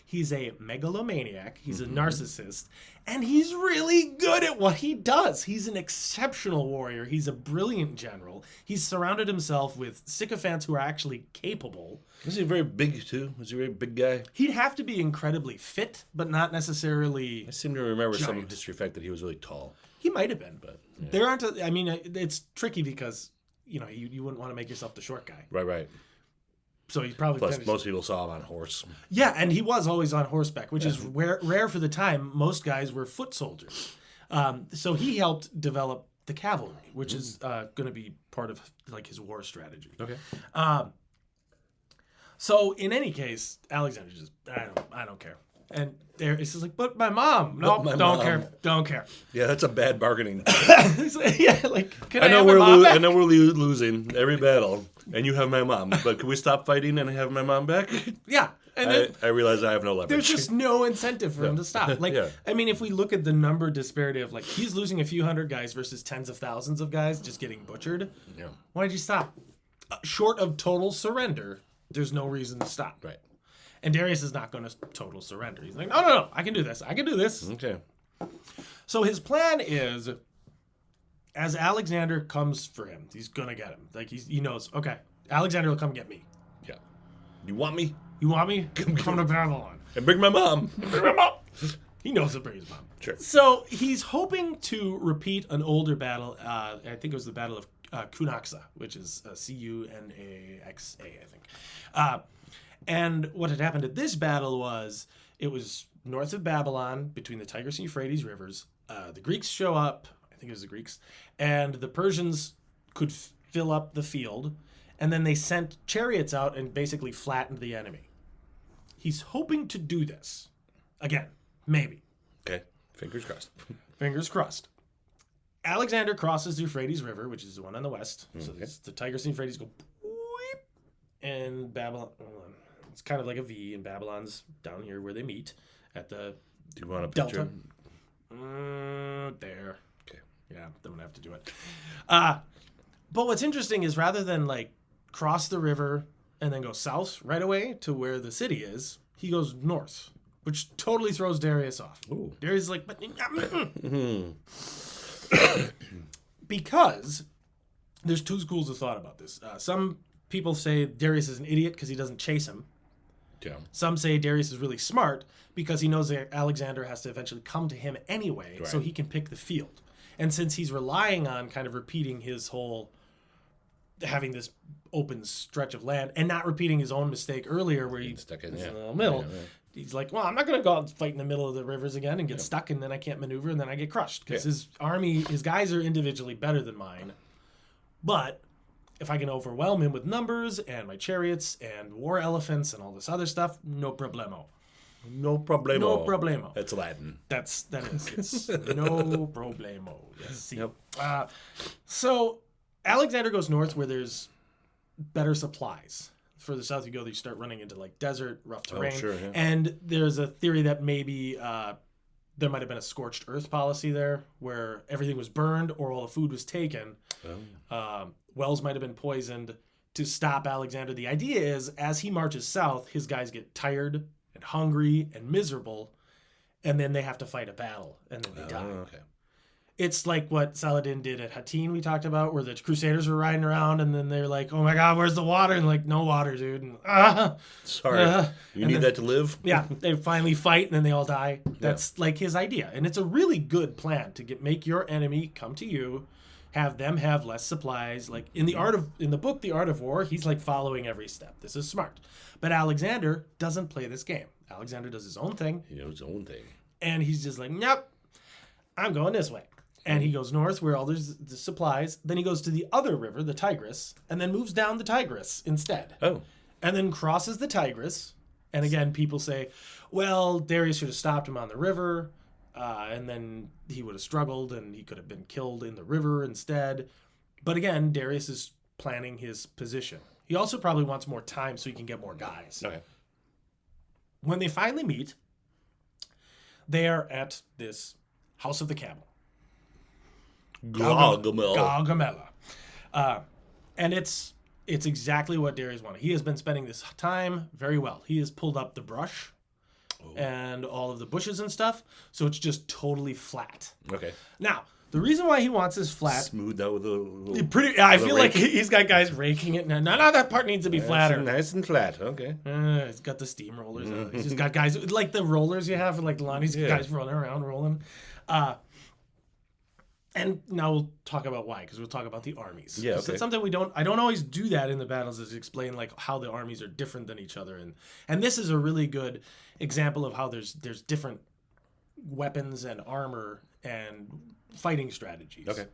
He's a megalomaniac. He's a narcissist. And he's really good at what he does. He's an exceptional warrior. He's a brilliant general. He's surrounded himself with sycophants who are actually capable. Was he very big, too? Was he a very big guy? He'd have to be incredibly fit, but not necessarily... I seem to remember some giant. history fact that he was really tall. He might have been, but there aren't... I mean, it's tricky because, you know, you wouldn't want to make yourself the short guy. Right. So he probably... Plus, most people saw him on a horse. Yeah, and he was always on horseback, which is rare for the time. Most guys were foot soldiers. So he helped develop the cavalry, which is going to be part of like his war strategy. Okay. So in any case, Alexander just I don't care. And there it's just like, but my mom. No, don't care. Yeah, that's a bad bargaining. Yeah, like can I know have my mom back? I know we're losing every battle, and you have my mom. But can we stop fighting and have my mom back? Yeah. And then, I realize I have no leverage. there's just no incentive for him to stop. Like, I mean, if we look at the number disparity of like he's losing a few hundred guys versus tens of thousands of guys just getting butchered. Yeah. Why'd you stop? Short of total surrender, there's no reason to stop. Right. And Darius is not going to total surrender. He's like, no, I can do this. Okay. So his plan is, as Alexander comes for him, he's going to get him. Like he knows, okay, Alexander will come get me. Yeah. You want me? You want me? Come to Babylon. And bring my mom. He knows to bring his mom. Sure. So he's hoping to repeat an older battle. I think it was the Battle of Cunaxa, which is Cunaxa, I think. And what had happened at this battle was it was north of Babylon between the Tigris and Euphrates rivers. The Greeks show up. I think it was the Greeks. And the Persians could fill up the field. And then they sent chariots out and basically flattened the enemy. He's hoping to do this. Again, maybe. Okay. Fingers crossed. Fingers crossed. Alexander crosses the Euphrates River, which is the one on the west. So the Tigris and Euphrates go... Whoop, and Babylon... It's kind of like a V, and Babylon's down here where they meet at the Do you want a Delta. picture? There. Okay. Yeah, I'm going to have to do it. But what's interesting is rather than like cross the river and then go south right away to where the city is, he goes north, which totally throws Darius off. Ooh. Darius is like, but... Because there's two schools of thought about this. Some people say Darius is an idiot because he doesn't chase him. Yeah. Some say Darius is really smart because he knows that Alexander has to eventually come to him anyway, so he can pick the field. And since he's relying on kind of repeating his whole, having this open stretch of land and not repeating his own mistake earlier where he stuck in the middle, he's like, well, I'm not going to go out and fight in the middle of the rivers again and get stuck and then I can't maneuver and then I get crushed because his army, his guys are individually better than mine. But if I can overwhelm him with numbers and my chariots and war elephants and all this other stuff, no problemo. No problemo. No problemo. That's Latin. That is. It's no problemo. Yes. Yep. So Alexander goes north where there's better supplies. Further south you go, you start running into like desert, rough terrain. Oh, sure, yeah. And there's a theory that maybe there might have been a scorched earth policy there where everything was burned or all the food was taken. Wells might have been poisoned to stop Alexander. The idea is as he marches south, his guys get tired and hungry and miserable, and then they have to fight a battle, and then they die. Okay. It's like what Saladin did at Hattin we talked about, where the Crusaders were riding around, and then they're like, oh my God, where's the water? And like, no water, dude. And, Sorry. You need that to live? Yeah, they finally fight, and then they all die. That's like his idea. And it's a really good plan to make your enemy come to you, have them have less supplies. Like in the book, The Art of War, he's like following every step. This is smart. But Alexander doesn't play this game. Alexander does his own thing. He knows his own thing. And he's just like, nope, I'm going this way. And he goes north where all there's the supplies. Then he goes to the other river, the Tigris, and then moves down the Tigris instead. Oh. And then crosses the Tigris. And again, people say, well, Darius should have stopped him on the river. And then he would have struggled and he could have been killed in the river instead. But again, Darius is planning his position. He also probably wants more time so he can get more guys. Okay. When they finally meet, They are at this House of the Camel. Gaugamela. Gaugamela. And it's exactly what Darius wanted. He has been spending this time very well. He has pulled up the brush and all of the bushes and stuff, so it's just totally flat. Okay. Now, the reason why he wants this flat... Smooth out with a little... I feel like he's got guys raking it. No, that part needs to be flatter. Nice and flat. Okay. He's got the steamrollers. He's just got guys... Like the rollers you have, like the lawn. He's got guys running around rolling. And now we'll talk about why, because we'll talk about the armies. Yeah, okay. It's something I don't always do that in the battles, is explain like how the armies are different than each other. And this is a really good example of how there's different weapons and armor and fighting strategies. Okay.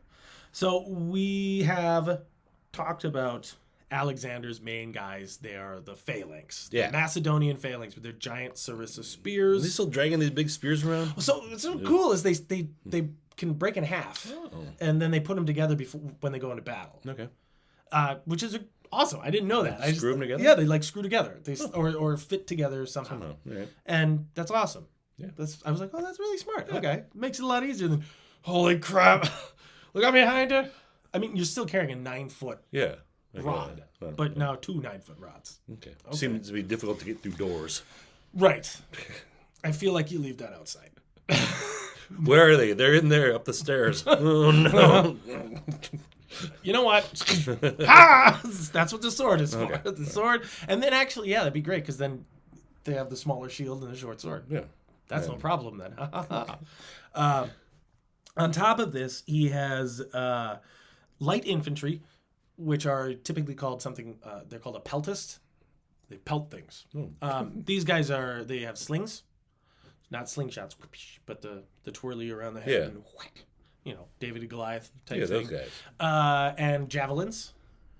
So we have talked about Alexander's main guys. They are the phalanx. Yeah. The Macedonian phalanx with their giant sarissa spears. Are they still dragging these big spears around? So what's so cool is they can break in half, and then they put them together before when they go into battle. Okay. Which is awesome. I didn't know that. I Screw them together? Yeah, they like screw together. They or fit together somehow. Right. And that's awesome. Yeah. I was like, oh, that's really smart. Yeah. Okay, makes it a lot easier than, holy crap, look out behind you. I mean, you're still carrying a 9-foot rod, but now 2 9-foot rods. Okay. Seems to be difficult to get through doors. Right. I feel like you leave that outside. Where are they? They're in there up the stairs. Oh no! You know what? Ha! That's what the sword is for. Okay. The sword, and then actually, yeah, that'd be great because then they have the smaller shield and the short sword. Yeah, that's no problem then. On top of this, he has light infantry, which are typically called something. They're called a peltist. They pelt things. These guys they have slings. Not slingshots, but the twirly around the head and whack, David and Goliath type thing. Those guys. And javelins,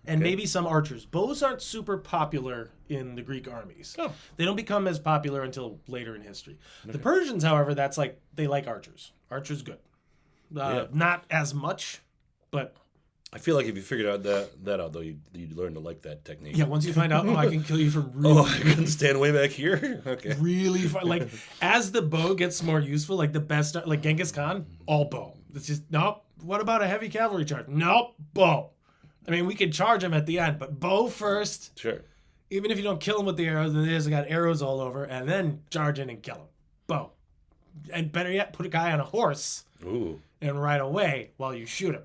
and maybe some archers. Bows aren't super popular in the Greek armies. Oh. They don't become as popular until later in history. The Persians, however, that's like they like archers. Archers good. Not as much, but I feel like if you figured out that out though, you'd learn to like that technique. yeah. Once you find out, I can kill you from really. Oh, I can stand way back here. Okay. Really fun. Like as the bow gets more useful, like the best, like Genghis Khan, all bow. It's just nope. What about a heavy cavalry charge? Nope, bow. I mean, we could charge him at the end, but bow first. Sure. Even if you don't kill him with the arrows, then there's got arrows all over, and then charge in and kill him. Bow. And better yet, put a guy on a horse. Ooh. And ride away while you shoot him.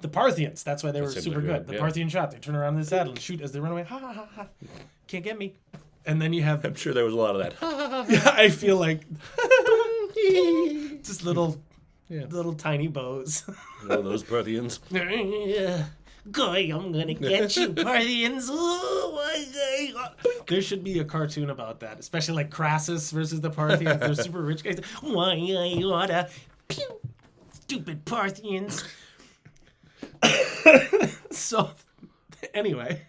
The Parthians, that's why they were super good. The Parthian shot, they turn around in the saddle and shoot as they run away. Ha ha ha ha. Can't get me. And then you have. I'm sure there was a lot of that. Yeah, I feel like just little tiny bows. Oh, those Parthians. Guy, I'm gonna get you, Parthians. Oh my God. There should be a cartoon about that, especially like Crassus versus the Parthians. They're super rich guys. Why I oughta pew, stupid Parthians. So anyway,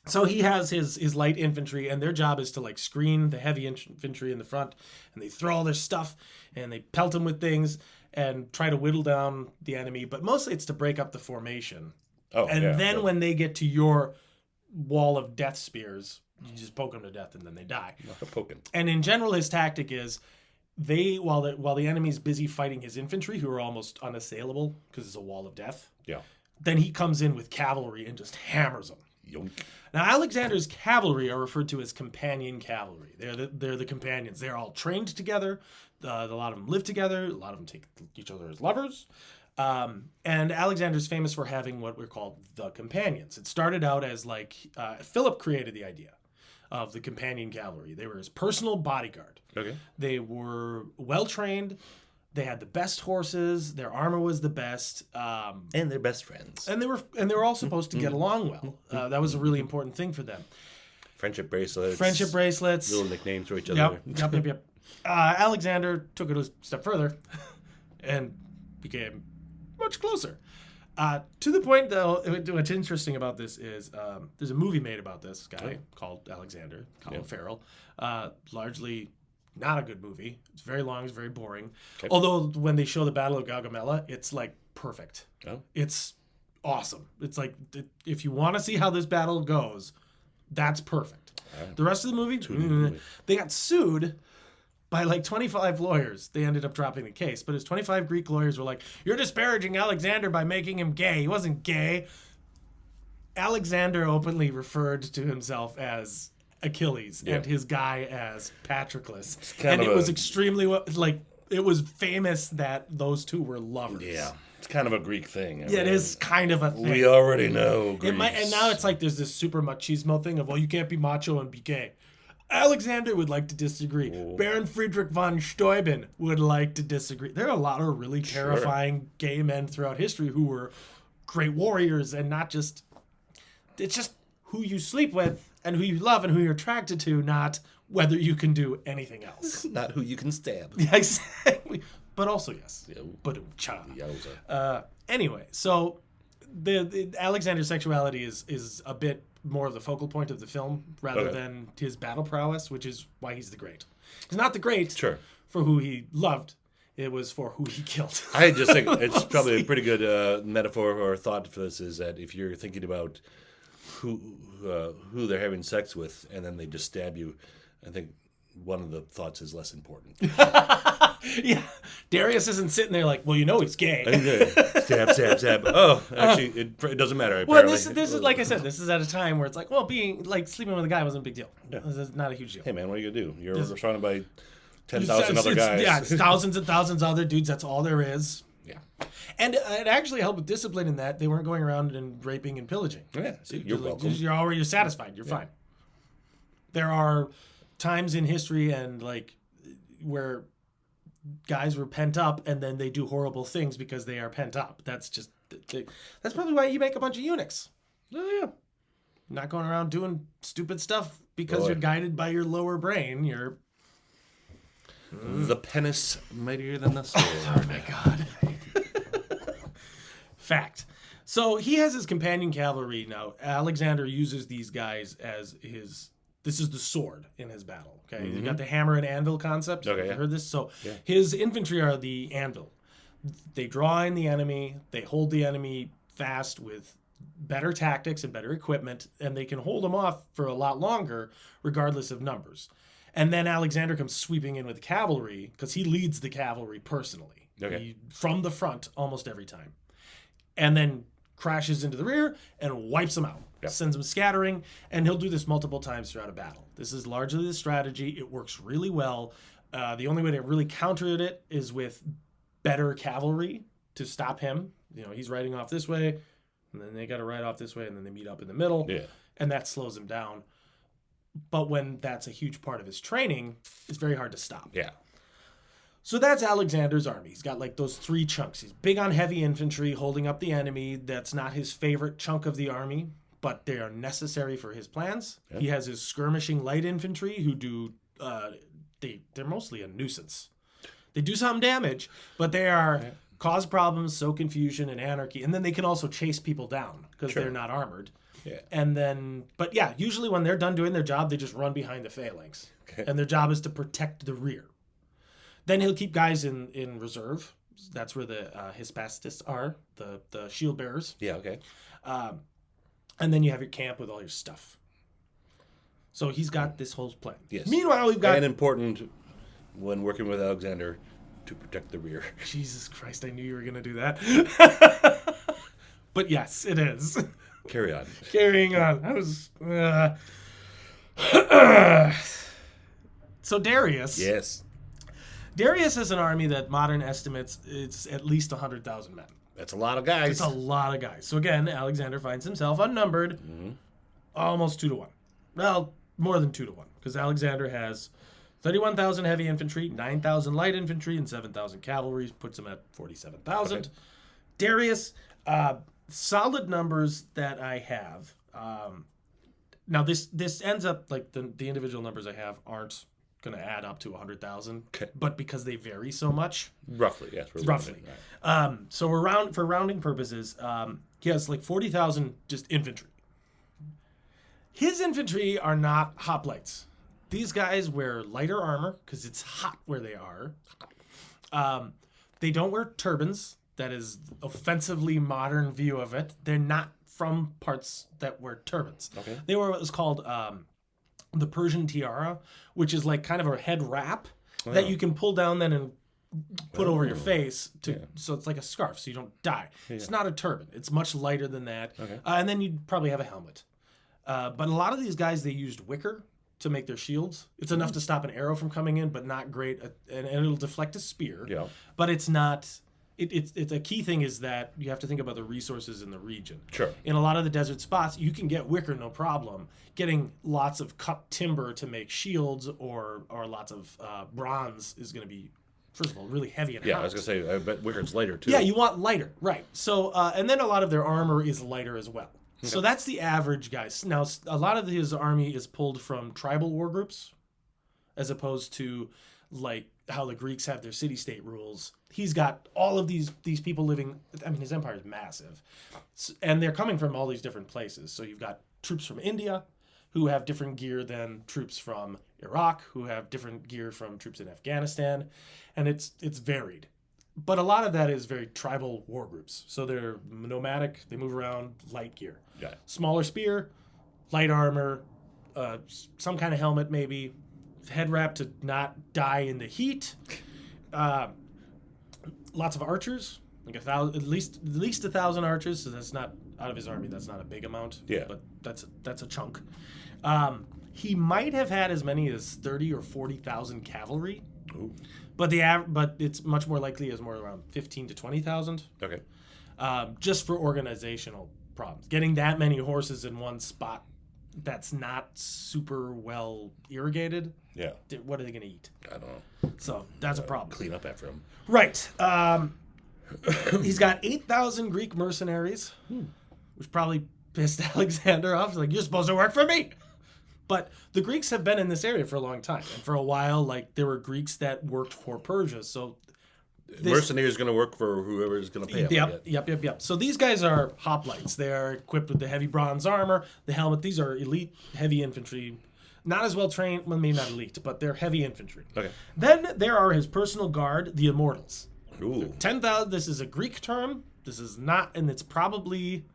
so he has his light infantry, and their job is to like screen the heavy infantry in the front, and they throw all their stuff and they pelt them with things and try to whittle down the enemy, but mostly it's to break up the formation. Then when they get to your wall of death spears, you just poke them to death and then they die. Not a poking. And in general, his tactic is while the enemy's busy fighting his infantry, who are almost unassailable because it's a wall of death. Yeah. Then he comes in with cavalry and just hammers them. Yonk. Now Alexander's cavalry are referred to as companion cavalry. They're the companions. They're all trained together. A lot of them live together. A lot of them take each other as lovers. And Alexander's famous for having what we're called the companions. It started out as like Philip created the idea of the companion cavalry. They were his personal bodyguard. Okay. They were well trained. They had the best horses. Their armor was the best. And they're best friends. And they were all supposed to get along well. That was a really important thing for them. Friendship bracelets. Little nicknames for each other. Yep. Alexander took it a step further and became much closer. To the point, though, what's interesting about this is there's a movie made about this guy called Alexander, Colin Farrell. Largely not a good movie. It's very long. It's very boring. Okay. Although when they show the Battle of Gaugamela, it's like perfect. Oh. It's awesome. It's like if you want to see how this battle goes, that's perfect. The rest of the movie, they got sued by like 25 lawyers. They ended up dropping the case, but his 25 Greek lawyers were like, "You're disparaging Alexander by making him gay. He wasn't gay." Alexander openly referred to himself as Achilles and his guy as Patroclus. And it was extremely, like, it was famous that those two were lovers. Yeah. It's kind of a Greek thing. Yeah, it is kind of a thing. We already know Greeks. And now it's like there's this super machismo thing of, well, you can't be macho and be gay. Alexander would like to disagree. Baron Friedrich von Steuben would like to disagree. There are a lot of really terrifying gay men throughout history who were great warriors and not just... It's just who you sleep with and who you love and who you're attracted to, not whether you can do anything else. Not who you can stab. Yeah, exactly. But also, yes. Yeah. But cha. Yowza. Anyway, so the Alexander's sexuality is a bit more of the focal point of the film rather than his battle prowess, which is why he's the great. He's not the great for who he loved. It was for who he killed. I just think it's probably a pretty good metaphor or thought for this is that if you're thinking about who they're having sex with and then they just stab you, I think one of the thoughts is less important. Yeah. Darius isn't sitting there like, well, you know he's gay. Stab, stab, stab. Oh, actually, it doesn't matter. Well, Apparently. this is, like I said, this is at a time where it's like, well, being, like, sleeping with a guy wasn't a big deal. Yeah. This is not a huge deal. Hey, man, what are you going to do? You're surrounded by 10,000 other guys. Yeah, it's thousands and thousands of other dudes. That's all there is. Yeah. And it actually helped with discipline in that they weren't going around and raping and pillaging. Yeah, see, you're welcome. You're satisfied. You're fine. There are times in history and like where guys were pent up and then they do horrible things because they are pent up. That's just that's probably why you make a bunch of eunuchs. Oh yeah. Not going around doing stupid stuff because you're guided by your lower brain. You're the penis mightier than the sword. Oh my god. Fact. So he has his companion cavalry now. Alexander uses these guys as his... This is the sword in his battle. Okay, You got the hammer and anvil concept. Okay, you heard this? So his infantry are the anvil. They draw in the enemy. They hold the enemy fast with better tactics and better equipment, and they can hold them off for a lot longer, regardless of numbers. And then Alexander comes sweeping in with cavalry because he leads the cavalry personally. From the front almost every time. And then crashes into the rear and wipes them out. Sends them scattering, and he'll do this multiple times throughout a battle. This is largely the strategy. It works really well. The only way to really counter it is with better cavalry to stop him. You know, he's riding off this way, and then they got to ride off this way, and then they meet up in the middle, and that slows him down. But when that's a huge part of his training, it's very hard to stop. Yeah. So that's Alexander's army. He's got like those three chunks. He's big on heavy infantry, holding up the enemy. That's not his favorite chunk of the army, but they are necessary for his plans. Yep. He has his skirmishing light infantry who do, they're mostly a nuisance. They do some damage, but they are cause problems, sow confusion and anarchy. And then they can also chase people down because they're not armored. Yeah. And then, but yeah, usually when they're done doing their job, they just run behind the phalanx. Okay. And their job is to protect the rear. Then he'll keep guys in reserve. That's where the Hispastus are, the shield bearers. Yeah, okay. And then you have your camp with all your stuff. So he's got this whole plan. Yes. Meanwhile, we've got... And important when working with Alexander to protect the rear. Jesus Christ, I knew you were going to do that. But yes, it is. Carry on. Carrying on. I was... So Darius... Yes. Darius has an army that modern estimates it's at least 100,000 men. That's a lot of guys. It's a lot of guys. So again, Alexander finds himself outnumbered almost 2-1. Well, more than 2-1. Because Alexander has 31,000 heavy infantry, 9,000 light infantry, and 7,000 cavalry. Puts him at 47,000. Okay. Darius, solid numbers that I have. Now, this ends up, like, the individual numbers I have aren't going to add up to 100,000, but because they vary so much. Roughly, yes. Roughly. Right. So for rounding purposes, he has like 40,000 just infantry. His infantry are not hoplites. These guys wear lighter armor because it's hot where they are. They don't wear turbans. That is offensively modern view of it. They're not from parts that wear turbans. Okay. They wear what was called the Persian tiara, which is like kind of a head wrap. that you can pull down then and put over your face so it's like a scarf so you don't die. It's not a turban. It's much lighter than that. Okay. And then you'd probably have a helmet. But a lot of these guys, they used wicker to make their shields. It's enough to stop an arrow from coming in, but not great. And it'll deflect a spear. Yeah. But it's not... It's a key thing is that you have to think about the resources in the region. Sure. In a lot of the desert spots, you can get wicker, no problem. Getting lots of cut timber to make shields or lots of bronze is going to be, first of all, really heavy and hot. Yeah, I was going to say, I bet wicker's lighter, too. Yeah, you want lighter, right. So, and then a lot of their armor is lighter as well. Okay. So that's the average guys. Now, a lot of his army is pulled from tribal war groups as opposed to, like, how the Greeks have their city-state rules. He's got all of these people living... I mean, his empire is massive. And they're coming from all these different places. So you've got troops from India who have different gear than troops from Iraq, who have different gear from troops in Afghanistan. And it's varied. But a lot of that is very tribal war groups. So they're nomadic. They move around, light gear. Yeah. Smaller spear, light armor, some kind of helmet maybe, head wrap to not die in the heat. Lots of archers, like 1,000, at least 1,000 archers. So that's not out of his army. That's not a big amount. Yeah, but that's a chunk. He might have had as many as 30 or 40,000 cavalry. Ooh. But it's much more likely as more around 15 to 20,000. Okay. Just for organizational problems, getting that many horses in one spot that's not super well irrigated. Yeah. What are they going to eat? I don't know. So that's a problem. Clean up after him. Right. He's got 8,000 Greek mercenaries, which probably pissed Alexander off. He's like, you're supposed to work for me. But the Greeks have been in this area for a long time. And for a while, like, there were Greeks that worked for Persia. So mercenaries going to work for whoever is going to pay them. Yep. So these guys are hoplites. They are equipped with the heavy bronze armor, the helmet. These are elite heavy infantry. Not as well trained, well, maybe not elite, but they're heavy infantry. Okay. Then there are his personal guard, the Immortals. Ooh. 10,000, this is a Greek term. This is not, and it's probably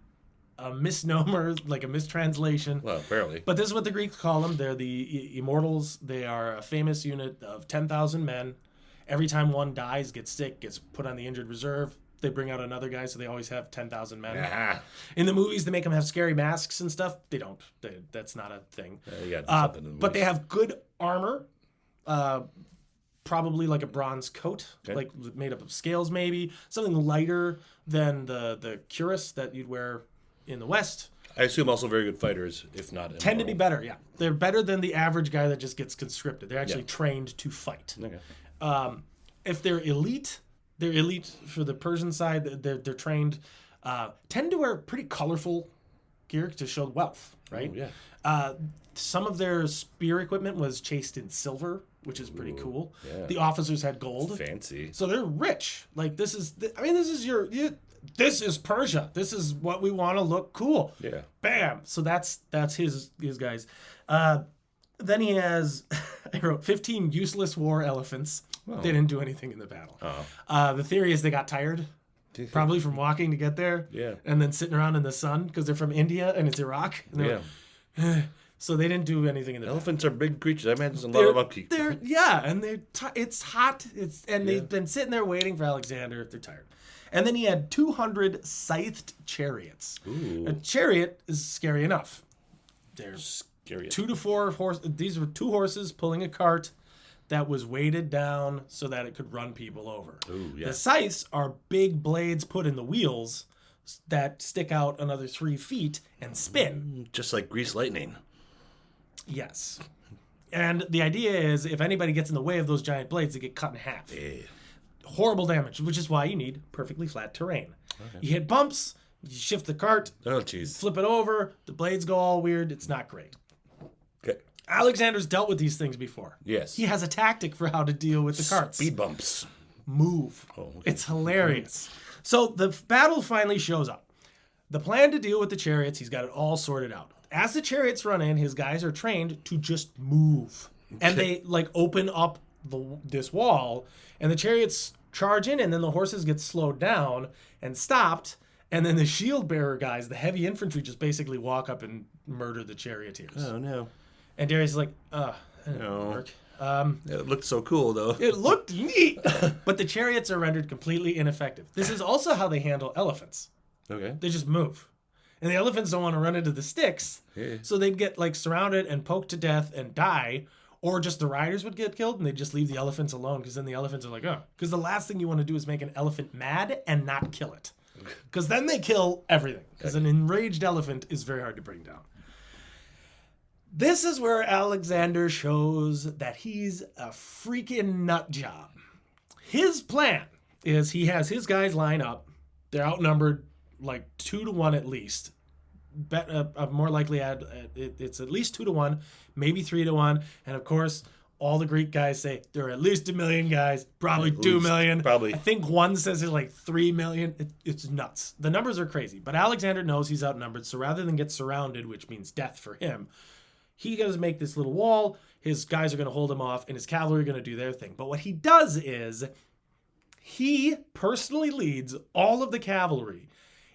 a misnomer, like a mistranslation. Well, apparently. But this is what the Greeks call them. They're the Immortals. They are a famous unit of 10,000 men. Every time one dies, gets sick, gets put on the injured reserve, they bring out another guy, so they always have 10,000 men. Ah. In the movies, they make them have scary masks and stuff. They don't. That's not a thing. But they have good armor, probably like a bronze coat, like made up of scales maybe, something lighter than the cuirass that you'd wear in the West. I assume also very good fighters, if not tend to be better. Yeah, they're better than the average guy that just gets conscripted. They're actually trained to fight. Okay. If they're elite for the Persian side. They're trained, tend to wear pretty colorful gear to show wealth, right? Oh, yeah. Some of their spear equipment was chased in silver, which is pretty cool. Yeah. The officers had gold. Fancy. So they're rich. Like this is Persia. This is what we want to look cool. Yeah. Bam. So that's his guys. Then he has, I wrote 15 useless war elephants. Oh. They didn't do anything in the battle. Oh. The theory is they got tired, probably from walking to get there. Yeah. And then sitting around in the sun because they're from India and it's Iraq. And so they didn't do anything in the elephants battle. Are big creatures. I imagine there's a lot of upkeep. It's hot. They've been sitting there waiting for Alexander. They're tired. And then he had 200 scythed chariots. Ooh. A chariot is scary enough. There's 2 to 4 horses. These were 2 horses pulling a cart that was weighted down so that it could run people over. Ooh, yeah. The scythes are big blades put in the wheels that stick out another 3 feet and spin. Just like grease lightning. Yes. And the idea is if anybody gets in the way of those giant blades, they get cut in half. Yeah. Horrible damage, which is why you need perfectly flat terrain. Okay. You hit bumps, you shift the cart, flip it over, the blades go all weird. It's not great. Okay. Alexander's dealt with these things before. Yes. He has a tactic for how to deal with the carts. Speed bumps. Move. Oh, okay. It's hilarious. So the battle finally shows up. The plan to deal with the chariots, he's got it all sorted out. As the chariots run in, his guys are trained to just move. Okay. And they open up this wall, and the chariots charge in, and then the horses get slowed down and stopped, and then the shield bearer guys, the heavy infantry, just basically walk up and murder the charioteers. Oh, no. And Darius is like, that didn't work. It looked so cool, though. It looked neat, but the chariots are rendered completely ineffective. This is also how they handle elephants. Okay. They just move. And the elephants don't want to run into the sticks, so they'd get like surrounded and poked to death and die, or just the riders would get killed and they'd just leave the elephants alone because then the elephants are like, oh. Because the last thing you want to do is make an elephant mad and not kill it. Because then they kill everything. Because an enraged elephant is very hard to bring down. This is where Alexander shows that he's a freaking nut job. His plan is he has his guys line up. They're outnumbered like 2-1 at least. More likely it's at least 2-1, maybe 3-1. And of course, all the Greek guys say there are at least 1 million guys, probably 2 million. Probably. I think one says it's like 3 million. It's nuts. The numbers are crazy. But Alexander knows he's outnumbered. So rather than get surrounded, which means death for him, he goes to make this little wall. His guys are going to hold him off, and his cavalry are going to do their thing. But what he does is he personally leads all of the cavalry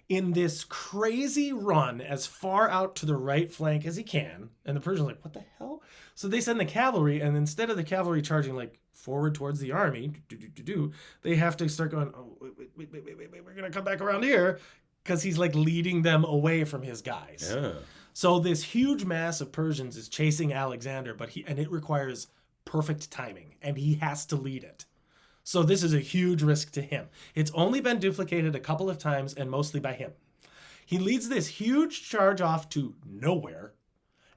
in this crazy run as far out to the right flank as he can. And the Persians are like, what the hell? So they send the cavalry, and instead of the cavalry charging like forward towards the army, they have to start going, oh, wait, we're going to come back around here, because he's like leading them away from his guys. Yeah. So this huge mass of Persians is chasing Alexander, and it requires perfect timing, and he has to lead it. So this is a huge risk to him. It's only been duplicated a couple of times, and mostly by him. He leads this huge charge off to nowhere,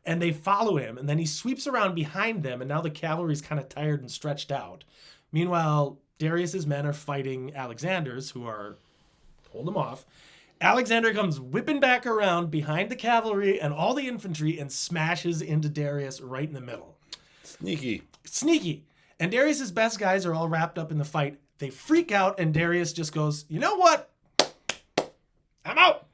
and they follow him, and then he sweeps around behind them, and now the cavalry's kind of tired and stretched out. Meanwhile, Darius's men are fighting Alexander's, who are hold him off. Alexander comes whipping back around behind the cavalry and all the infantry and smashes into Darius right in the middle. Sneaky. And Darius's best guys are all wrapped up in the fight. They freak out, and Darius just goes, you know what? I'm out.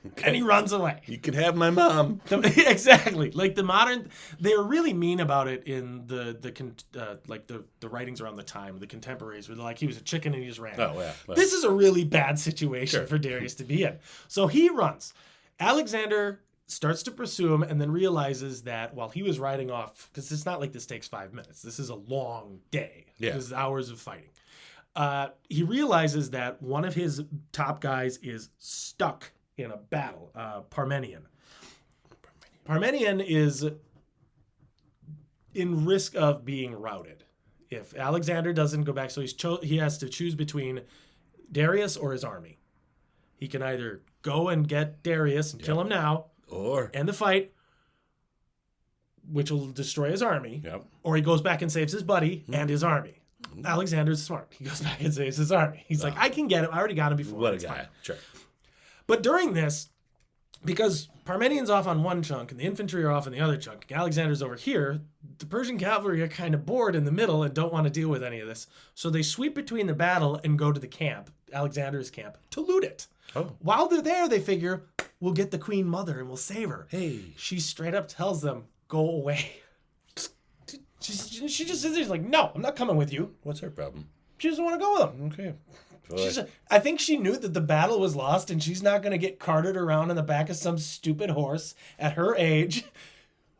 Okay. And he runs away. You can have my mom. Exactly. Like the modern, they were really mean about it in the writings around the time, the contemporaries were like, he was a chicken and he just ran. Oh, yeah. Well. This is a really bad situation for Darius to be in. So he runs. Alexander starts to pursue him and then realizes that while he was riding off, because it's not like this takes 5 minutes. This is a long day. Yeah. This is hours of fighting. He realizes that one of his top guys is stuck in a battle, Parmenion. Parmenion is in risk of being routed. If Alexander doesn't go back, so he has to choose between Darius or his army. He can either go and get Darius and kill him now, or end the fight, which will destroy his army, or he goes back and saves his buddy and his army. Alexander's smart. He goes back and saves his army. He's like, I can get him. I already got him before. What a guy. Fine. Sure. But during this, because Parmenion's off on one chunk and the infantry are off on the other chunk, and Alexander's over here, the Persian cavalry are kind of bored in the middle and don't want to deal with any of this. So they sweep between the battle and go to the camp, Alexander's camp, to loot it. Oh. While they're there, they figure, we'll get the queen mother and we'll save her. Hey. She straight up tells them, go away. She just sits there, she's like, no, I'm not coming with you. What's her problem? She doesn't want to go with them. Okay. I think she knew that the battle was lost and she's not going to get carted around in the back of some stupid horse at her age.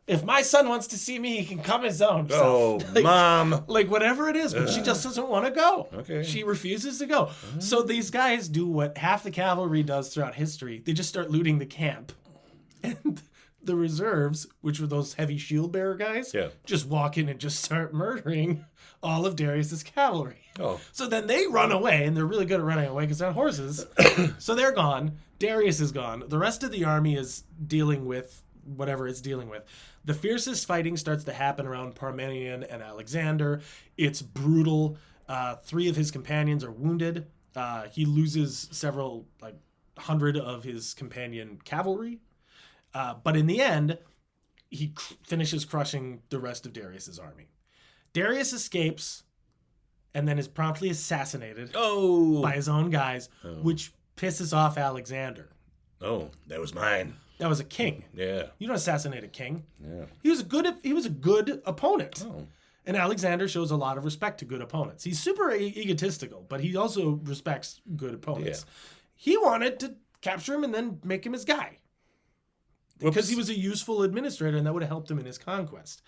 If my son wants to see me, he can come his own. Oh, like, Mom. Like whatever it is, but she just doesn't want to go. Okay. She refuses to go. So these guys do what half the cavalry does throughout history. They just start looting the camp. And the reserves, which were those heavy shield bearer guys, just walk in and just start murdering all of Darius's cavalry. Oh. So then they run away, and they're really good at running away because they're on horses. So they're gone. Darius is gone. The rest of the army is dealing with whatever it's dealing with. The fiercest fighting starts to happen around Parmenion and Alexander. It's brutal. 3 of his companions are wounded. He loses several, like 100 of his companion cavalry. But in the end, he finishes crushing the rest of Darius's army. Darius escapes and then is promptly assassinated by his own guys, which pisses off Alexander. Oh, that was mine. That was a king. Yeah. You don't assassinate a king. Yeah. He was a good opponent. Oh. And Alexander shows a lot of respect to good opponents. He's super egotistical, but he also respects good opponents. Yeah. He wanted to capture him and then make him his guy. Because he was a useful administrator, and that would have helped him in his conquest.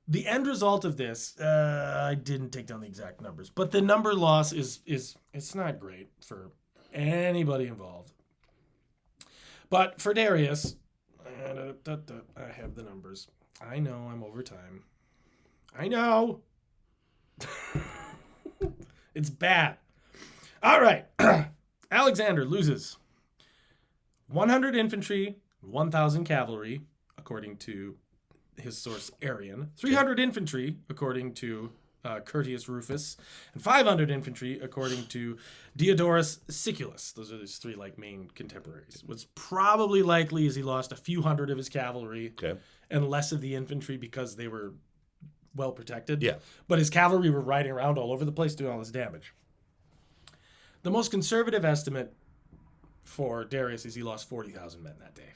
The end result of this, I didn't take down the exact numbers, but the number loss is it's not great for anybody involved. But for Darius, I have the numbers. I know I'm over time. I know. It's bad. All right. Alexander loses 100 infantry, 1,000 cavalry, according to his source Arrian, 300 infantry, according to Curtius Rufus, and 500 infantry, according to Diodorus Siculus. Those are his three main contemporaries. What's probably likely is he lost a few hundred of his cavalry and less of the infantry because they were well protected. Yeah. But his cavalry were riding around all over the place doing all this damage. The most conservative estimate for Darius is he lost 40,000 men that day.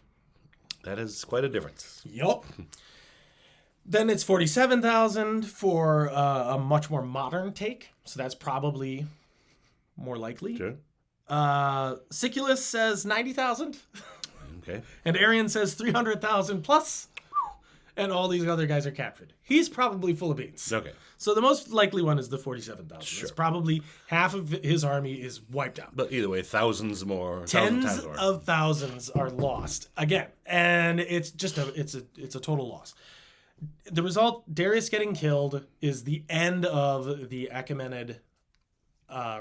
That is quite a difference. Yup. Then it's 47,000 for a much more modern take. So that's probably more likely. Sure. Siculus says 90,000. Okay. And Arrian says 300,000 plus. And all these other guys are captured. He's probably full of beans. Okay. So the most likely one is the 47,000. Sure. It's probably half of his army is wiped out. But either way, thousands more. Tens of thousands are lost again, and it's just it's a total loss. The result, Darius getting killed, is the end of the Achaemenid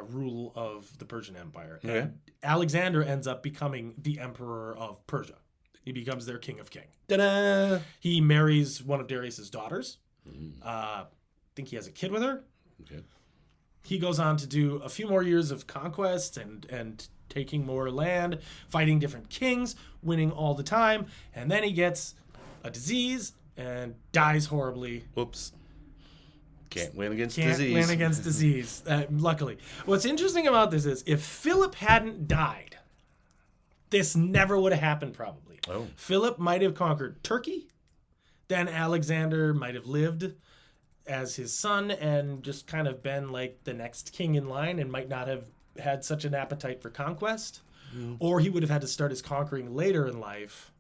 rule of the Persian Empire. Okay. And Alexander ends up becoming the emperor of Persia. He becomes their king of king. Ta-da! He marries one of Darius's daughters. I think he has a kid with her. Okay. He goes on to do a few more years of conquest and taking more land, fighting different kings, winning all the time, and then he gets a disease and dies horribly. Whoops. Can't win against Can't disease. win against disease, luckily. What's interesting about this is if Philip hadn't died, this never would have happened probably. Oh. Philip might have conquered Turkey. Then Alexander might have lived as his son and just kind of been like the next king in line and might not have had such an appetite for conquest. Or he would have had to start his conquering later in life.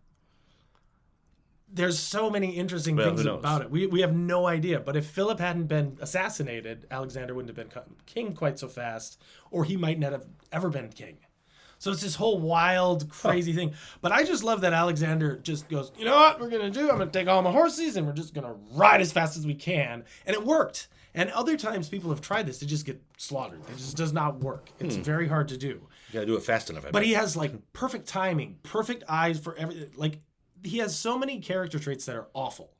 There's so many interesting things about it. We have no idea. But if Philip hadn't been assassinated, Alexander wouldn't have been king quite so fast, or he might not have ever been king. So it's this whole wild, crazy thing. But I just love that Alexander just goes, you know what we're going to do? I'm going to take all my horses and we're just going to ride as fast as we can. And it worked. And other times people have tried this. They just get slaughtered. It just does not work. It's very hard to do. You got to do it fast enough. But he has perfect timing, perfect eyes for everything. He has so many character traits that are awful.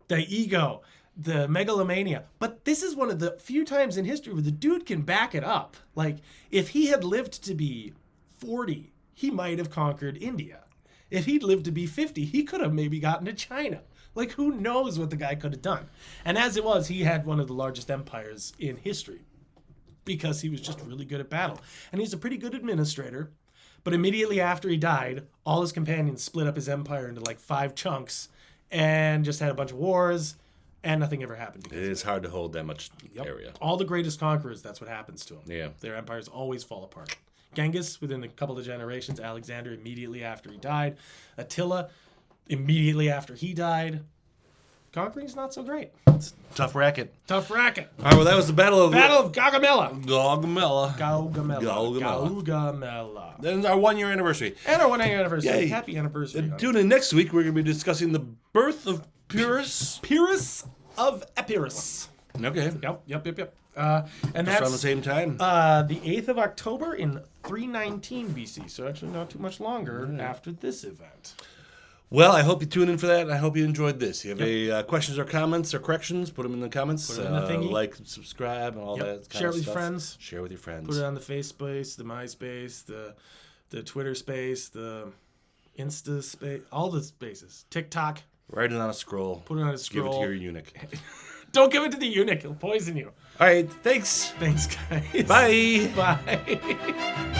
The ego, the megalomania. But this is one of the few times in history where the dude can back it up. If he had lived to be 40, he might have conquered India. If he'd lived to be 50, he could have maybe gotten to China. Who knows what the guy could have done. And as it was, he had one of the largest empires in history because he was just really good at battle. And he's a pretty good administrator. But immediately after he died, all his companions split up his empire into 5 chunks and just had a bunch of wars, and nothing ever happened. It is hard to hold that much area. All the greatest conquerors, that's what happens to them. Yeah. Their empires always fall apart. Genghis, within a couple of generations. Alexander, immediately after he died. Attila, immediately after he died. Conquering's not so great. Tough racket. Tough racket. All right, well, that was the Battle of Gaugamela. Gaugamela. Gaugamela. Then our 1-year anniversary. And our 1-year anniversary. Yay. Happy anniversary. Tune in next week. We're going to be discussing the birth of Pyrrhus. Pyrrhus of Epirus. Okay. Yep. And that's around the same time. The 8th of October in 319 BC. So actually not too much longer after this event. Well, I hope you tune in for that. I hope you enjoyed this. If you have any questions or comments or corrections, put them in the comments. Put it in the thingy. Like, subscribe, and all that kind Share of with stuff. your friends. Share with your friends. Put it on the Facebook, the MySpace, the Twitter space, the Insta space, all the spaces. TikTok. Write it on a scroll. Put it on a scroll. Give it to your eunuch. Don't give it to the eunuch. He'll poison you. All right. Thanks. Thanks, guys. Bye. Bye.